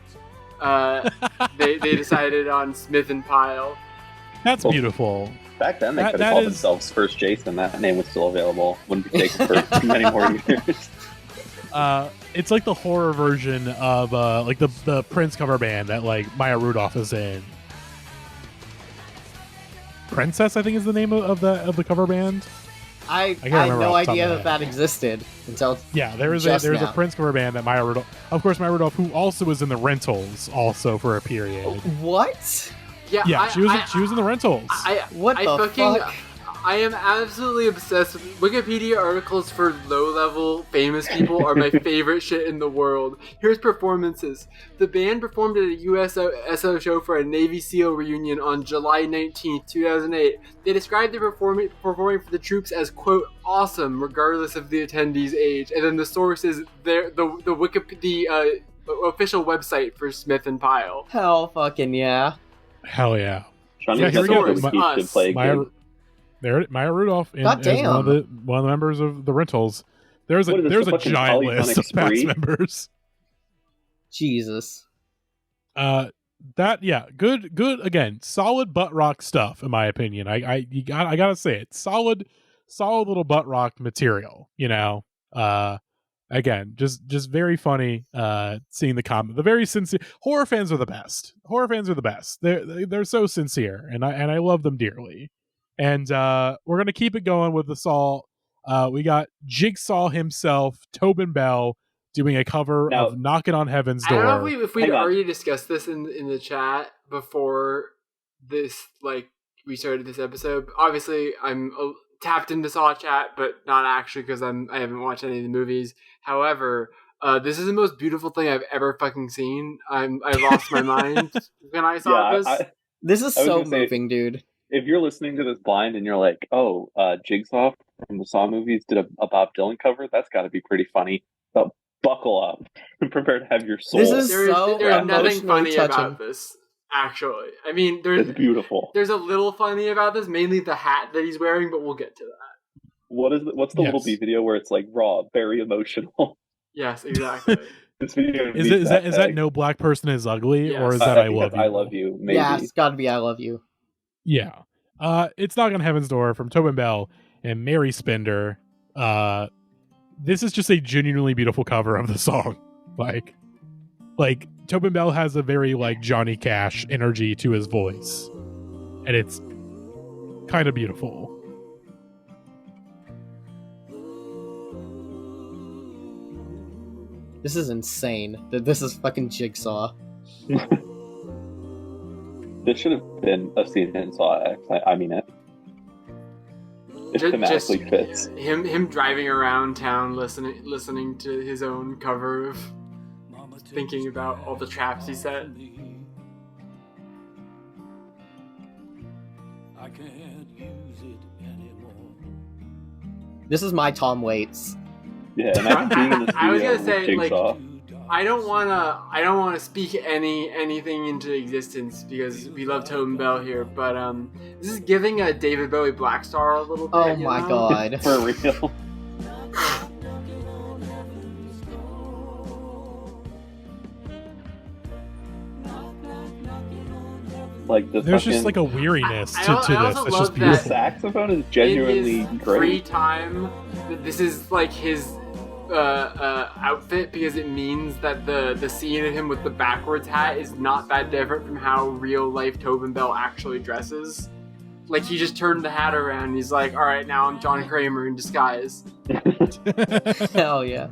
[SPEAKER 4] they decided on Smith and Pyle.
[SPEAKER 1] That's beautiful.
[SPEAKER 3] Back then, they could have called themselves First Jason. That name was still available. Wouldn't be taken for too many more years.
[SPEAKER 1] It's like the horror version of like the Prince cover band that like Maya Rudolph is in. Princess, I think, is the name of the cover band.
[SPEAKER 2] I had no idea that existed until
[SPEAKER 1] there was a Prince cover band that Maya Rudolph, of course, Maya Rudolph, who also was in the Rentals, also for a period.
[SPEAKER 2] What?
[SPEAKER 1] Yeah, she was in the Rentals.
[SPEAKER 2] What the fuck?
[SPEAKER 4] I am absolutely obsessed with Wikipedia articles for low-level famous people are my favorite shit in the world. Here's performances. The band performed at a USO show for a Navy SEAL reunion on July 19th, 2008. They described their performing for the troops as, quote, awesome, regardless of the attendees' age. And then the source is the official website for Smith and Pyle.
[SPEAKER 2] Hell fucking yeah.
[SPEAKER 1] Hell yeah.
[SPEAKER 3] Here we go.
[SPEAKER 1] Maya Rudolph is one of the members of the Rentals. There's a giant list of past members.
[SPEAKER 2] Jesus.
[SPEAKER 1] Good again. Solid butt rock stuff, in my opinion. I gotta say it. Solid little butt rock material. You know. Again, just very funny. Seeing the comment. The very sincere horror fans are the best. They're so sincere, and I love them dearly. And we're going to keep it going with the Saw. We got Jigsaw himself, Tobin Bell, doing a cover of Knockin' on Heaven's Door.
[SPEAKER 4] I don't know if we'd already discussed this in the chat before this, like, we started this episode. Obviously, I'm tapped into Saw chat, but not actually because I haven't watched any of the movies. However, this is the most beautiful thing I've ever fucking seen. I lost my mind when I saw this.
[SPEAKER 2] This is so moving, dude.
[SPEAKER 3] If you're listening to this blind and you're like, oh, Jigsaw from the Saw movies did a Bob Dylan cover, that's got to be pretty funny. But buckle up and prepare to have your soul.
[SPEAKER 2] There's
[SPEAKER 4] nothing funny about this, actually. I mean,
[SPEAKER 3] it's beautiful.
[SPEAKER 4] There's a little funny about this, mainly the hat that he's wearing, but we'll get to that.
[SPEAKER 3] What's the Little B video where it's like raw, very emotional?
[SPEAKER 4] Yes, exactly.
[SPEAKER 3] This video
[SPEAKER 1] is that No Black Person Is Ugly,
[SPEAKER 4] yes.
[SPEAKER 1] or is that I Love You?
[SPEAKER 3] I Love You, maybe.
[SPEAKER 2] Yeah, it's got to be I Love You.
[SPEAKER 1] Yeah. It's Knockin' on Heaven's Door from Tobin Bell and Mary Spender. This is just a genuinely beautiful cover of the song. Like Tobin Bell has a very like Johnny Cash energy to his voice, and it's kind of beautiful.
[SPEAKER 2] This is insane. This is fucking Jigsaw.
[SPEAKER 3] This should have been a scene in Saw X. I mean it. It thematically fits.
[SPEAKER 4] Him driving around town listening to his own cover of thinking about all the traps he set.
[SPEAKER 2] This is my Tom Waits.
[SPEAKER 3] Yeah, imagine being in the studio
[SPEAKER 4] I was gonna say,
[SPEAKER 3] Jigsaw.
[SPEAKER 4] I don't wanna speak anything into existence because we love Tobin Bell here, but this is giving a David Bowie Black Star a little bit.
[SPEAKER 2] Oh my god.
[SPEAKER 3] For real. Like
[SPEAKER 1] there's just like a weariness to this. It's just
[SPEAKER 3] the
[SPEAKER 1] beautiful.
[SPEAKER 3] saxophone is genuinely
[SPEAKER 4] in his
[SPEAKER 3] great.
[SPEAKER 4] Free time, this is like his outfit because it means that the scene of him with the backwards hat is not that different from how real life Tobin Bell actually dresses. Like he just turned the hat around and he's like, all right, now I'm John Kramer in disguise.
[SPEAKER 2] Hell yeah.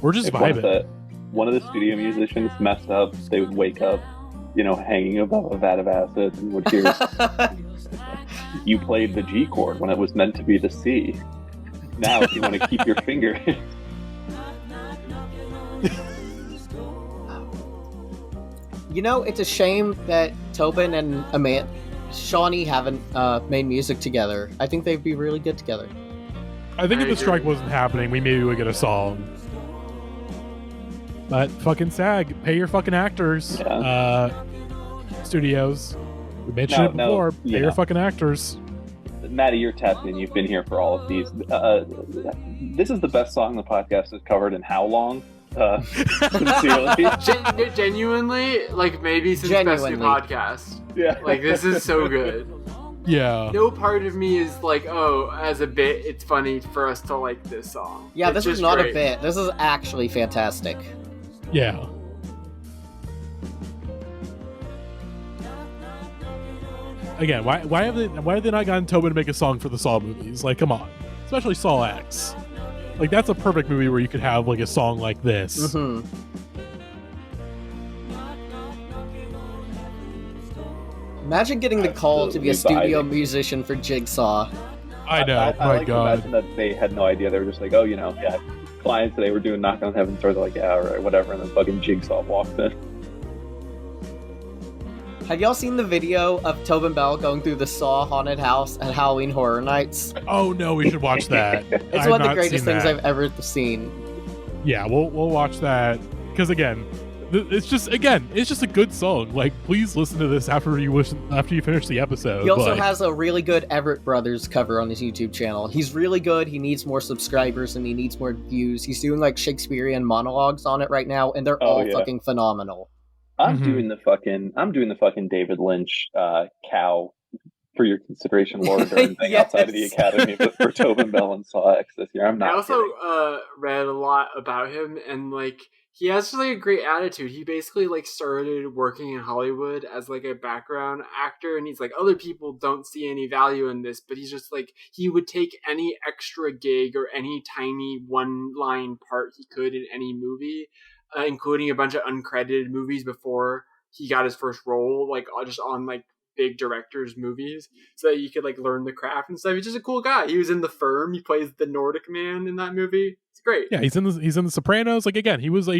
[SPEAKER 1] We're just vibing.
[SPEAKER 3] One of the studio musicians messed up. They would wake up, hanging above a vat of acid and would hear, you played the G chord when it was meant to be the C. Now, if you want to keep your finger.
[SPEAKER 2] It's a shame that Tobin and Shawnee haven't made music together. I think they'd be really good together.
[SPEAKER 1] I think if the strike wasn't happening, we maybe would get a song. But fucking SAG, pay your fucking actors.
[SPEAKER 3] Yeah.
[SPEAKER 1] Studios. We mentioned it before. Pay your fucking actors.
[SPEAKER 3] Matty, you're tapped in. You've been here for all of these. This is the best song the podcast has covered in how long? Sincerely.
[SPEAKER 4] Genuinely, like maybe since Best New Podcast.
[SPEAKER 3] Yeah.
[SPEAKER 4] Like this is so good.
[SPEAKER 1] Yeah.
[SPEAKER 4] No part of me is like, oh, as a bit, it's funny for us to like this song.
[SPEAKER 2] Yeah,
[SPEAKER 4] this
[SPEAKER 2] is not a bit. This is actually fantastic.
[SPEAKER 1] Yeah. Again, why have they not gotten Tobin to make a song for the Saw movies? Like, come on. Especially Saw X. Like, that's a perfect movie where you could have like a song like this.
[SPEAKER 2] Mm-hmm. Imagine getting the call to be a studio musician for Jigsaw.
[SPEAKER 1] I know,
[SPEAKER 3] my God. To imagine that they had no idea. They were just like, oh, clients today were doing Knock on Heaven's Door. They're like, yeah, all right, whatever. And then fucking Jigsaw walks in.
[SPEAKER 2] Have y'all seen the video of Tobin Bell going through the Saw haunted house at Halloween Horror Nights?
[SPEAKER 1] Oh no, we should watch that.
[SPEAKER 2] It's one of the greatest things I've ever seen.
[SPEAKER 1] Yeah, we'll watch that because it's just a good song. Like, please listen to this after you finish the episode.
[SPEAKER 2] He also has a really good Everett Brothers cover on his YouTube channel. He's really good. He needs more subscribers and he needs more views. He's doing like Shakespearean monologues on it right now, and they're all fucking phenomenal.
[SPEAKER 3] I'm doing the fucking David Lynch cow for your consideration Lord or anything outside of the Academy, but for Tobin Bell and Saw X this year. I'm not.
[SPEAKER 4] I also read a lot about him, and like he has like a great attitude. He basically like started working in Hollywood as like a background actor, and he's like, other people don't see any value in this, but he's just like, he would take any extra gig or any tiny one-line part he could in any movie. Including a bunch of uncredited movies before he got his first role, like just on like big directors' movies, so that you could like learn the craft and stuff. He's just a cool guy. He was in The Firm. He plays the Nordic man in that movie. It's great.
[SPEAKER 1] Yeah, he's in the Sopranos. Like again, he was a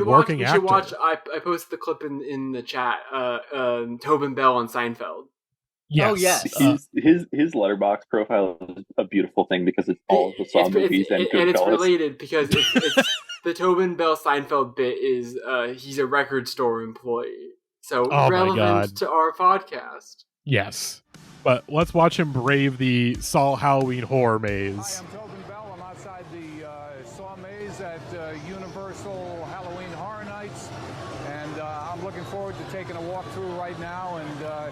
[SPEAKER 1] working actor.
[SPEAKER 4] Watch. I posted the clip in the chat. Tobin Bell on Seinfeld.
[SPEAKER 1] Yes.
[SPEAKER 2] Oh yes.
[SPEAKER 3] His Letterboxd profile is a beautiful thing because it's all of the Saw movies and
[SPEAKER 4] it's related because it's the Tobin Bell Seinfeld bit is he's a record store employee, so relevant to our podcast.
[SPEAKER 1] Yes, but let's watch him brave the Saw Halloween horror maze.
[SPEAKER 9] Hi, I'm Tobin Bell. I'm outside the Saw maze at Universal Halloween Horror Nights, and I'm looking forward to taking a walk through right now and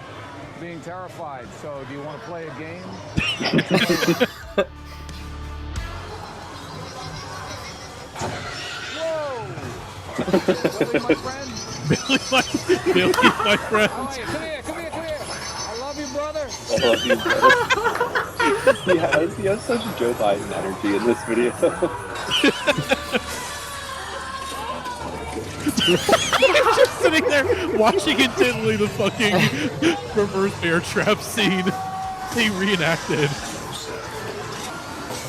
[SPEAKER 9] being terrified. So do you want to play a game? Whoa! Billy, my friend?
[SPEAKER 1] Billy, my friend.
[SPEAKER 9] Oh, yeah, come here. I love you, brother.
[SPEAKER 3] I love you, brother. He has such a Joe Biden energy in this video.
[SPEAKER 1] Just sitting there watching intently the fucking reverse bear trap scene he reenacted.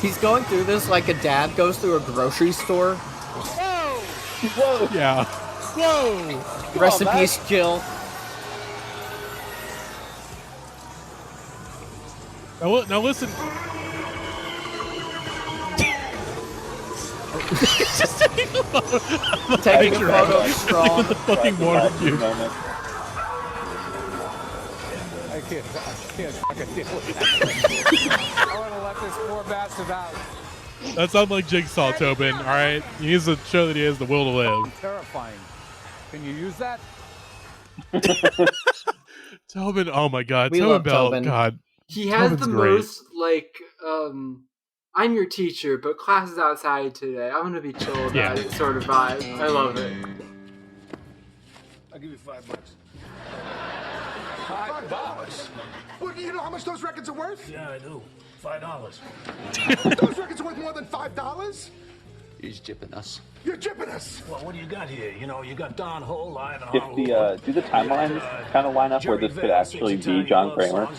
[SPEAKER 2] He's going through this like a dad goes through a grocery store.
[SPEAKER 3] Whoa!
[SPEAKER 1] Yeah. Whoa!
[SPEAKER 2] Rest in peace, Jill.
[SPEAKER 1] Now listen. Just taking a photo.
[SPEAKER 2] Taking a photo of Strong.
[SPEAKER 1] The fucking water cube.
[SPEAKER 9] I can't fucking deal with that. I want to let this poor bastard out.
[SPEAKER 1] That sounds like Jigsaw, Tobin. All right, he needs to show that he has the will to live.
[SPEAKER 9] Terrifying. Can you use that?
[SPEAKER 1] Tobin, oh my God,
[SPEAKER 2] We
[SPEAKER 1] Tobin
[SPEAKER 2] love
[SPEAKER 1] Bell,
[SPEAKER 2] Tobin.
[SPEAKER 1] God,
[SPEAKER 4] He has
[SPEAKER 1] Tobin's
[SPEAKER 4] the
[SPEAKER 1] great.
[SPEAKER 4] most, like, I'm your teacher, but class is outside today. I'm gonna be chill about it sort of vibe. I love it.
[SPEAKER 8] I'll give you $5.
[SPEAKER 10] $5? Well, you know how much those records are worth?
[SPEAKER 8] Yeah, I do. $5.
[SPEAKER 10] Those records are worth more than $5?
[SPEAKER 11] He's jipping us.
[SPEAKER 10] You're jipping us.
[SPEAKER 8] Well, what do you got here? You know, you got Don Ho live and
[SPEAKER 3] If do the timelines kind of line up where this could actually be John Kramer?
[SPEAKER 1] On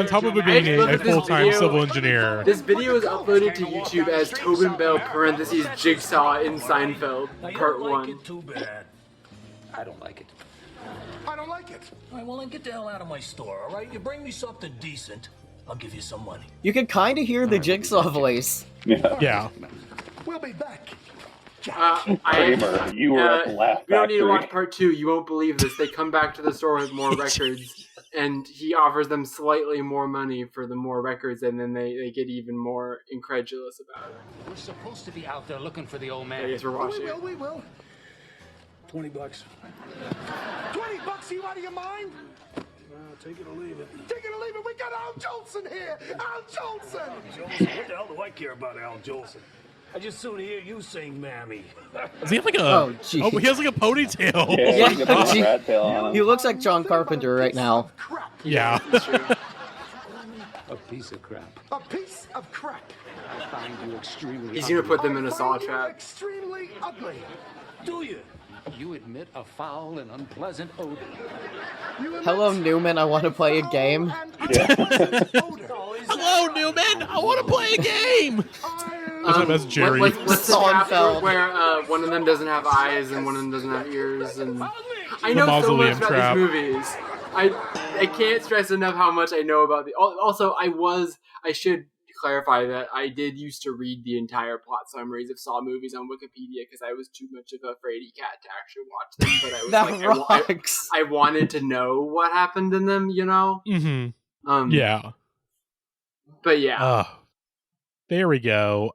[SPEAKER 1] top of it being a full-time civil engineer.
[SPEAKER 4] This video is uploaded to YouTube as Tobin Bell parentheses Jigsaw in Seinfeld Part 1.
[SPEAKER 8] Too bad.
[SPEAKER 11] I don't like it.
[SPEAKER 10] I don't like it.
[SPEAKER 8] All right, well then get the hell out of my store, all right? You bring me something decent, I'll give you some money.
[SPEAKER 2] You can kind of hear the Jigsaw voice.
[SPEAKER 1] Yeah.
[SPEAKER 10] We'll be back.
[SPEAKER 3] Kramer, you were at the Laugh
[SPEAKER 4] We don't need to
[SPEAKER 3] Factory.
[SPEAKER 4] watch Part 2. You won't believe this. They come back to the store with more records, and he offers them slightly more money for the more records, and then they get even more incredulous about it.
[SPEAKER 11] We're supposed to be out there looking for the old man.
[SPEAKER 4] I guess we're watching.
[SPEAKER 10] We will.
[SPEAKER 8] $20.
[SPEAKER 10] $20? Are you out of your mind?
[SPEAKER 8] Take it or leave it.
[SPEAKER 10] Take it or leave it. We got Al Jolson here. Al Jolson.
[SPEAKER 8] Jolson? What the hell do I care about Al Jolson? I just soon hear you sing Mammy.
[SPEAKER 1] Does he have like a?
[SPEAKER 2] Oh, gee.
[SPEAKER 1] Oh, he has like a ponytail.
[SPEAKER 3] Yeah, he's got a
[SPEAKER 2] gee.
[SPEAKER 3] rat tail on him.
[SPEAKER 2] He looks like John Carpenter right now.
[SPEAKER 1] Yeah.
[SPEAKER 11] A piece of crap.
[SPEAKER 10] A piece of crap.
[SPEAKER 11] I find you extremely
[SPEAKER 4] He's gonna put them in
[SPEAKER 10] I
[SPEAKER 4] a saw
[SPEAKER 10] find you
[SPEAKER 4] trap.
[SPEAKER 10] extremely ugly.
[SPEAKER 8] Do you?
[SPEAKER 11] You admit a foul and unpleasant odor.
[SPEAKER 2] Hello, Newman. I want to play a game.
[SPEAKER 1] Hello, Newman. I want to play a game. That's Jerry.
[SPEAKER 4] What's the chapter
[SPEAKER 2] Seinfeld.
[SPEAKER 4] where one of them doesn't have eyes and one of them doesn't have ears? And I know so
[SPEAKER 1] mausoleum
[SPEAKER 4] much about
[SPEAKER 1] trap.
[SPEAKER 4] these movies. I can't stress enough how much I know about the. Also, I should clarify that I did used to read the entire plot summaries of Saw movies on Wikipedia because I was too much of a fraidy cat to actually watch them. But I was
[SPEAKER 2] That rocks.
[SPEAKER 4] I wanted to know what happened in them, you know.
[SPEAKER 1] Mm-hmm. Yeah.
[SPEAKER 4] But yeah.
[SPEAKER 1] There we go.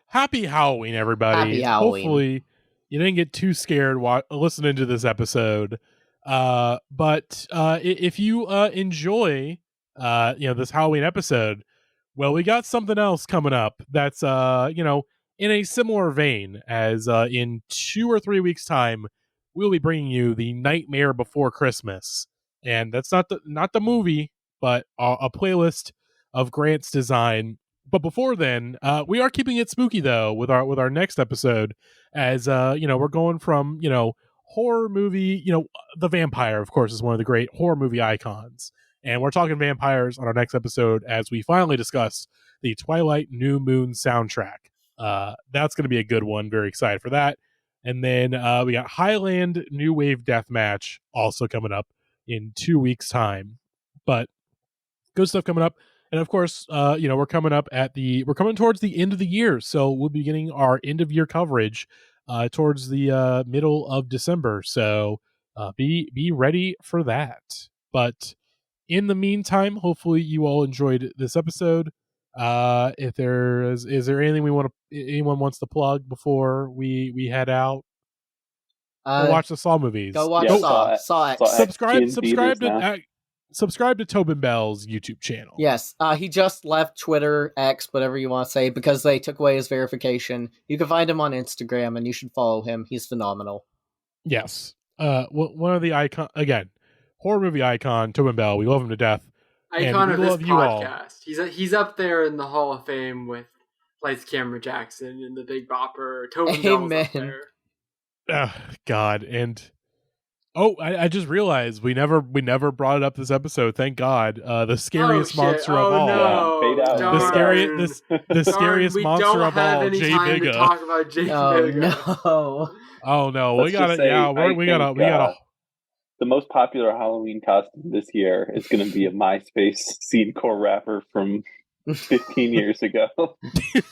[SPEAKER 1] Happy Halloween, everybody.
[SPEAKER 2] Happy Halloween.
[SPEAKER 1] Hopefully you didn't get too scared listening to this episode. But if you enjoy this Halloween episode, well, we got something else coming up that's in a similar vein as in 2 or 3 weeks time we'll be bringing you The Nightmare Before Christmas. And that's not the movie, but a playlist of Grant's design. But before then, we are keeping it spooky though with our next episode, as we're going from horror movie. The vampire, of course, is one of the great horror movie icons, and we're talking vampires on our next episode as we finally discuss the Twilight New Moon soundtrack. That's going to be a good one. Very excited for that. And then we got Highland New Wave Deathmatch also coming up in 2 weeks time. But good stuff coming up. And of course, we're coming towards the end of the year, so we'll be getting our end of year coverage towards the middle of December. So be ready for that. But in the meantime, hopefully you all enjoyed this episode. If is there anything anyone wants to plug before we head out? Go watch the Saw movies.
[SPEAKER 2] Go watch Saw X.
[SPEAKER 1] Subscribe to Tobin Bell's YouTube channel.
[SPEAKER 2] Yes, he just left Twitter, X, whatever you want to say, because they took away his verification. You can find him on Instagram, and you should follow him. He's phenomenal.
[SPEAKER 1] Yes. One of the icon, horror movie icon, Tobin Bell. We love him to death.
[SPEAKER 4] Icon of this podcast. He's up there in the Hall of Fame with Lights, Camera, Jackson and the Big Bopper. Tobin Bell's up there.
[SPEAKER 1] God, and Oh, I just realized we never brought it up this episode. Thank God. The scariest monster of all.
[SPEAKER 4] No.
[SPEAKER 1] The scariest monster of all, Jay Bigga.
[SPEAKER 4] Talk about Jay Bigga.
[SPEAKER 2] No.
[SPEAKER 1] Oh no, we gotta.
[SPEAKER 3] The most popular Halloween costume this year is going to be a MySpace scene core rapper from 15 years ago.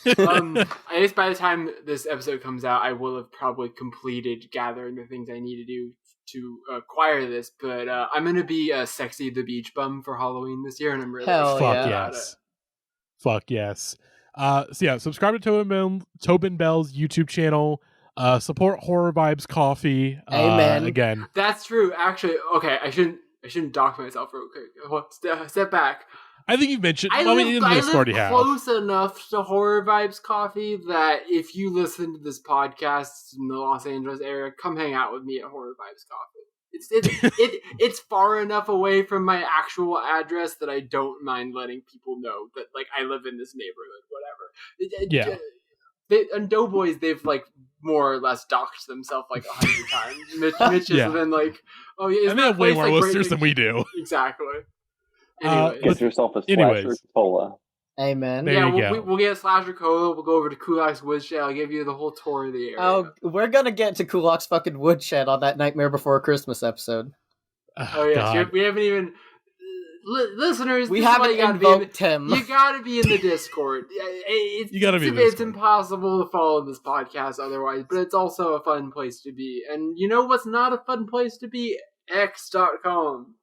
[SPEAKER 4] I guess by the time this episode comes out, I will have probably completed gathering the things I need to do to acquire this. But I'm going to be Sexy the Beach Bum for Halloween this year, and I'm really excited about it.
[SPEAKER 1] Fuck yes. So yeah, subscribe to Tobin Bell's YouTube channel. Support Horror Vibes Coffee.
[SPEAKER 2] Amen.
[SPEAKER 1] Again,
[SPEAKER 4] that's true. Actually, okay, I shouldn't dock myself real quick. Step back.
[SPEAKER 1] I think you mentioned.
[SPEAKER 4] I live close enough to Horror Vibes Coffee that if you listen to this podcast in the Los Angeles area, come hang out with me at Horror Vibes Coffee. It's far enough away from my actual address that I don't mind letting people know that like I live in this neighborhood. Whatever. And Doughboys, they've like more or less doxed themselves like 100 times. Mitch has been like, "Oh yeah,"
[SPEAKER 1] and they have way more listeners than we do.
[SPEAKER 4] Exactly. Anyway,
[SPEAKER 3] get yourself a slasher cola.
[SPEAKER 2] Amen.
[SPEAKER 4] We'll get a slasher cola. We'll go over to Kulak's woodshed. I'll give you the whole tour of the area.
[SPEAKER 2] Oh, we're gonna get to Kulak's fucking woodshed on that Nightmare Before Christmas episode.
[SPEAKER 4] Oh yeah, so we haven't even. Listeners,
[SPEAKER 2] we haven't invoked him.
[SPEAKER 4] You gotta be in the Discord.
[SPEAKER 1] You gotta be.
[SPEAKER 4] It's impossible to follow this podcast otherwise, but it's also a fun place to be. And you know what's not a fun place to be? X.com.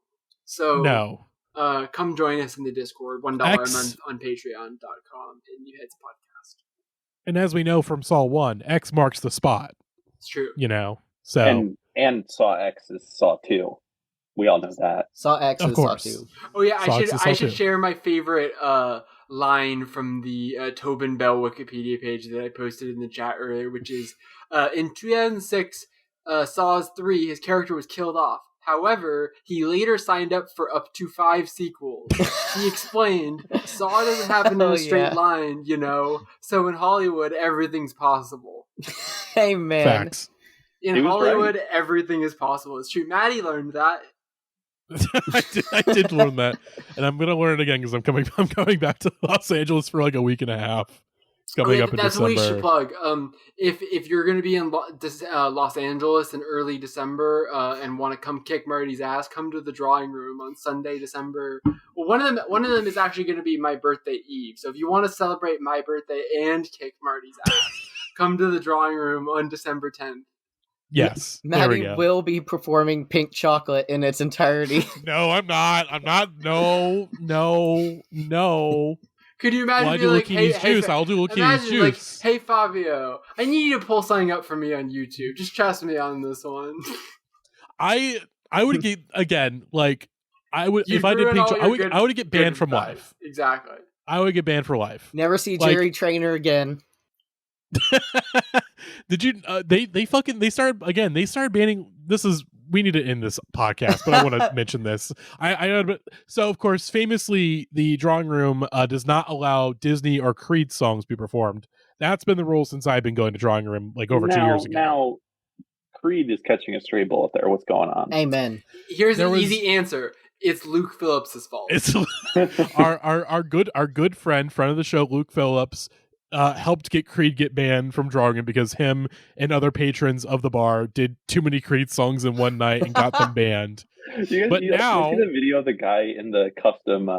[SPEAKER 4] So
[SPEAKER 1] no.
[SPEAKER 4] Come join us in the Discord. $1 a month on Patreon.com and Indieheads podcast.
[SPEAKER 1] And as we know from Saw 1, X marks the spot.
[SPEAKER 4] It's true.
[SPEAKER 1] You know, so
[SPEAKER 3] and Saw X is Saw 2. We all know that.
[SPEAKER 2] Saw X is Saw 2.
[SPEAKER 4] Oh yeah, I should share my favorite line from the Tobin Bell Wikipedia page that I posted in the chat earlier, which is in 2006, Saw's 3, his character was killed off. However, he later signed up for up to 5 sequels. He explained, Saw doesn't happen in a straight line, you know, so in Hollywood, everything's possible.
[SPEAKER 2] Hey, man.
[SPEAKER 1] Facts.
[SPEAKER 4] In Hollywood, everything is possible. It's true. Matty learned that.
[SPEAKER 1] I did learn that, and I'm gonna learn it again because I'm coming back to Los Angeles for like a week and a half. It's coming up in December.
[SPEAKER 4] That's what we should plug. If you're gonna be in Los Angeles in early December and want to come kick Marty's ass, come to the drawing room on Sunday, December. Well, one of them is actually going to be my birthday eve. So if you want to celebrate my birthday and kick Marty's ass, come to the drawing room on December 10th.
[SPEAKER 1] Yes,
[SPEAKER 2] Matty will be performing Pink Chocolate in its entirety.
[SPEAKER 1] No, I'm not. No.
[SPEAKER 4] Could you imagine?
[SPEAKER 1] Well, I do Lucchini's juice. I'll do Lucchini's juice.
[SPEAKER 4] Like, hey Fabio, I need you to pull something up for me on YouTube. Just trust me on this one.
[SPEAKER 1] I would get again. Like I would if I did Pink Chocolate. I would get banned from life.
[SPEAKER 4] Exactly.
[SPEAKER 1] I would get banned for life.
[SPEAKER 2] Never see Jerry Trainer again.
[SPEAKER 1] Did you they started banning we need to end this podcast, but I want to mention this. So of course famously the drawing room does not allow Disney or Creed songs to be performed. That's been the rule since I've been going to drawing room like over 2 years ago.
[SPEAKER 3] Now Creed is catching a stray bullet there. What's going on?
[SPEAKER 2] Amen.
[SPEAKER 4] Here's an easy answer. It's Luke Phillips' fault.
[SPEAKER 1] It's our good friend of the show, Luke Phillips, helped get banned from drawing room because him and other patrons of the bar did too many Creed songs in one night and got them banned.
[SPEAKER 3] You see the video of the guy in the custom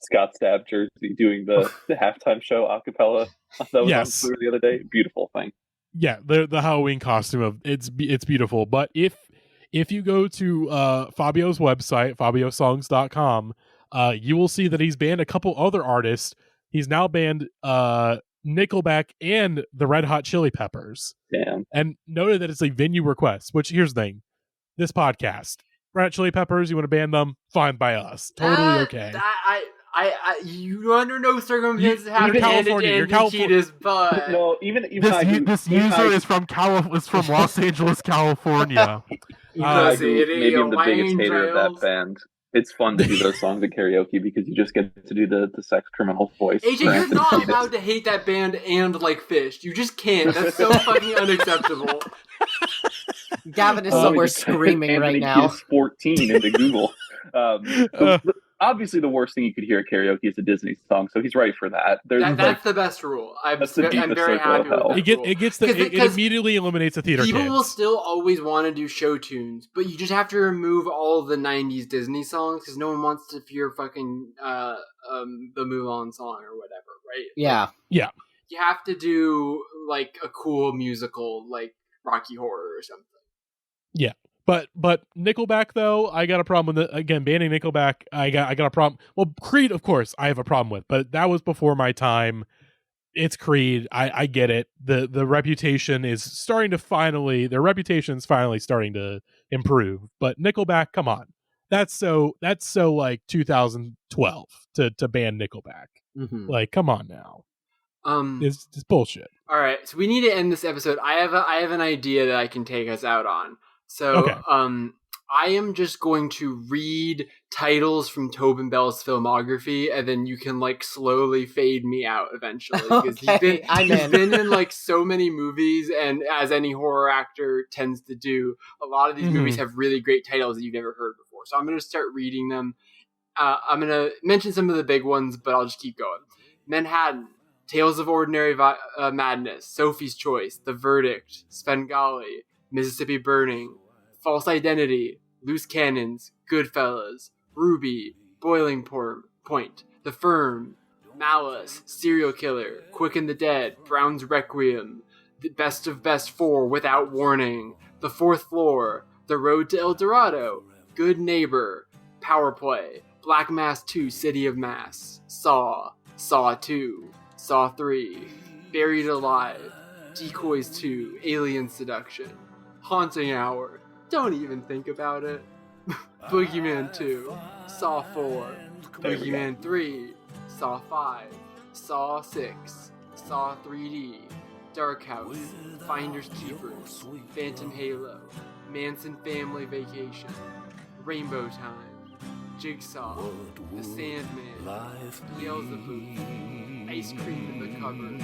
[SPEAKER 3] Scott Stapp jersey doing the halftime show a cappella that was on Twitter the other day? Beautiful thing. Yeah,
[SPEAKER 1] the Halloween costume of it's beautiful. But if you go to Fabio's website, fabiosongs.com, you will see that he's banned a couple other artists. He's now banned Nickelback and the Red Hot Chili Peppers.
[SPEAKER 3] Damn.
[SPEAKER 1] And noted that it's a venue request, which here's the thing. This podcast, Red Hot Chili Peppers, you want to ban them? Fine by us. Totally okay.
[SPEAKER 4] You under no circumstances have
[SPEAKER 1] to California.
[SPEAKER 4] but
[SPEAKER 3] no, even
[SPEAKER 1] this user is from Los Angeles, California.
[SPEAKER 3] maybe I'm the biggest hater of that band. It's fun to do those songs at karaoke because you just get to do the sex criminal voice.
[SPEAKER 4] AJ, you're not allowed to hate that band and like Fish. You just can't. That's so fucking unacceptable.
[SPEAKER 2] Gavin is somewhere screaming right now.
[SPEAKER 3] Is 14 into Google. Obviously, the worst thing you could hear at karaoke is a Disney song, so he's right for that.
[SPEAKER 4] That's the best rule. I'm very happy with that
[SPEAKER 1] it immediately eliminates the theater.
[SPEAKER 4] People will still always want to do show tunes, but you just have to remove all of the 90s Disney songs because no one wants to hear fucking the Mulan song or whatever, right?
[SPEAKER 2] Yeah.
[SPEAKER 1] Yeah.
[SPEAKER 4] You have to do like a cool musical like Rocky Horror or something.
[SPEAKER 1] Yeah. But Nickelback though, I got a problem with it. Again, banning Nickelback, I got a problem. Well, Creed, of course, I have a problem with, but that was before my time. It's Creed. I get it. The reputation is finally starting to improve. But Nickelback, come on. That's so like 2012 to ban Nickelback.
[SPEAKER 2] Mm-hmm.
[SPEAKER 1] Like, come on now. It's bullshit.
[SPEAKER 4] All right, so we need to end this episode. I have an idea that I can take us out on. So,
[SPEAKER 1] okay.
[SPEAKER 4] I am just going to read titles from Tobin Bell's filmography, and then you can like slowly fade me out eventually because he's been in like so many movies, and as any horror actor tends to do, a lot of these movies have really great titles that you've never heard before. So I'm going to start reading them. I'm going to mention some of the big ones, but I'll just keep going. Manhattan, Tales of Ordinary Madness, Sophie's Choice, The Verdict, Svengali, Mississippi Burning, False Identity, Loose Cannons, Goodfellas, Ruby, Boiling Point, The Firm, Malice, Serial Killer, Quick and the Dead, Brown's Requiem, The Best of Best 4, Without Warning, The Fourth Floor, The Road to El Dorado, Good Neighbor, Power Play, Black Mass 2, City of Mass, Saw, Saw 2, Saw 3, Buried Alive, Decoys 2, Alien Seduction, Haunting Hour, don't even think about it, Boogeyman 2, Saw 4, Boogeyman 3, Saw 5, Saw 6, Saw 3D, Dark House, Finders Keepers, Phantom Halo, Manson Family Vacation, Rainbow Time, Jigsaw, The Sandman, Beelzebub, Ice Cream in the Cupboard,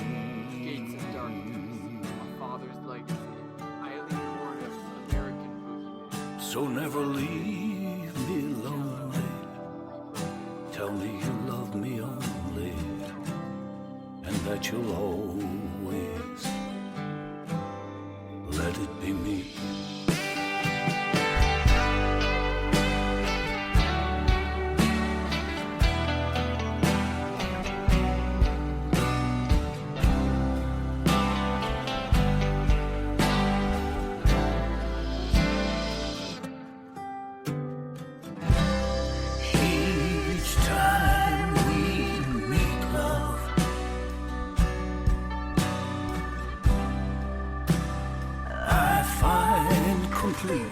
[SPEAKER 4] Gates of Darkness, My Father's Legacy, Eileen Warnock's American Boogeyman.
[SPEAKER 12] So never leave me lonely. Tell me you love me only, and that you'll always let it be me. Complete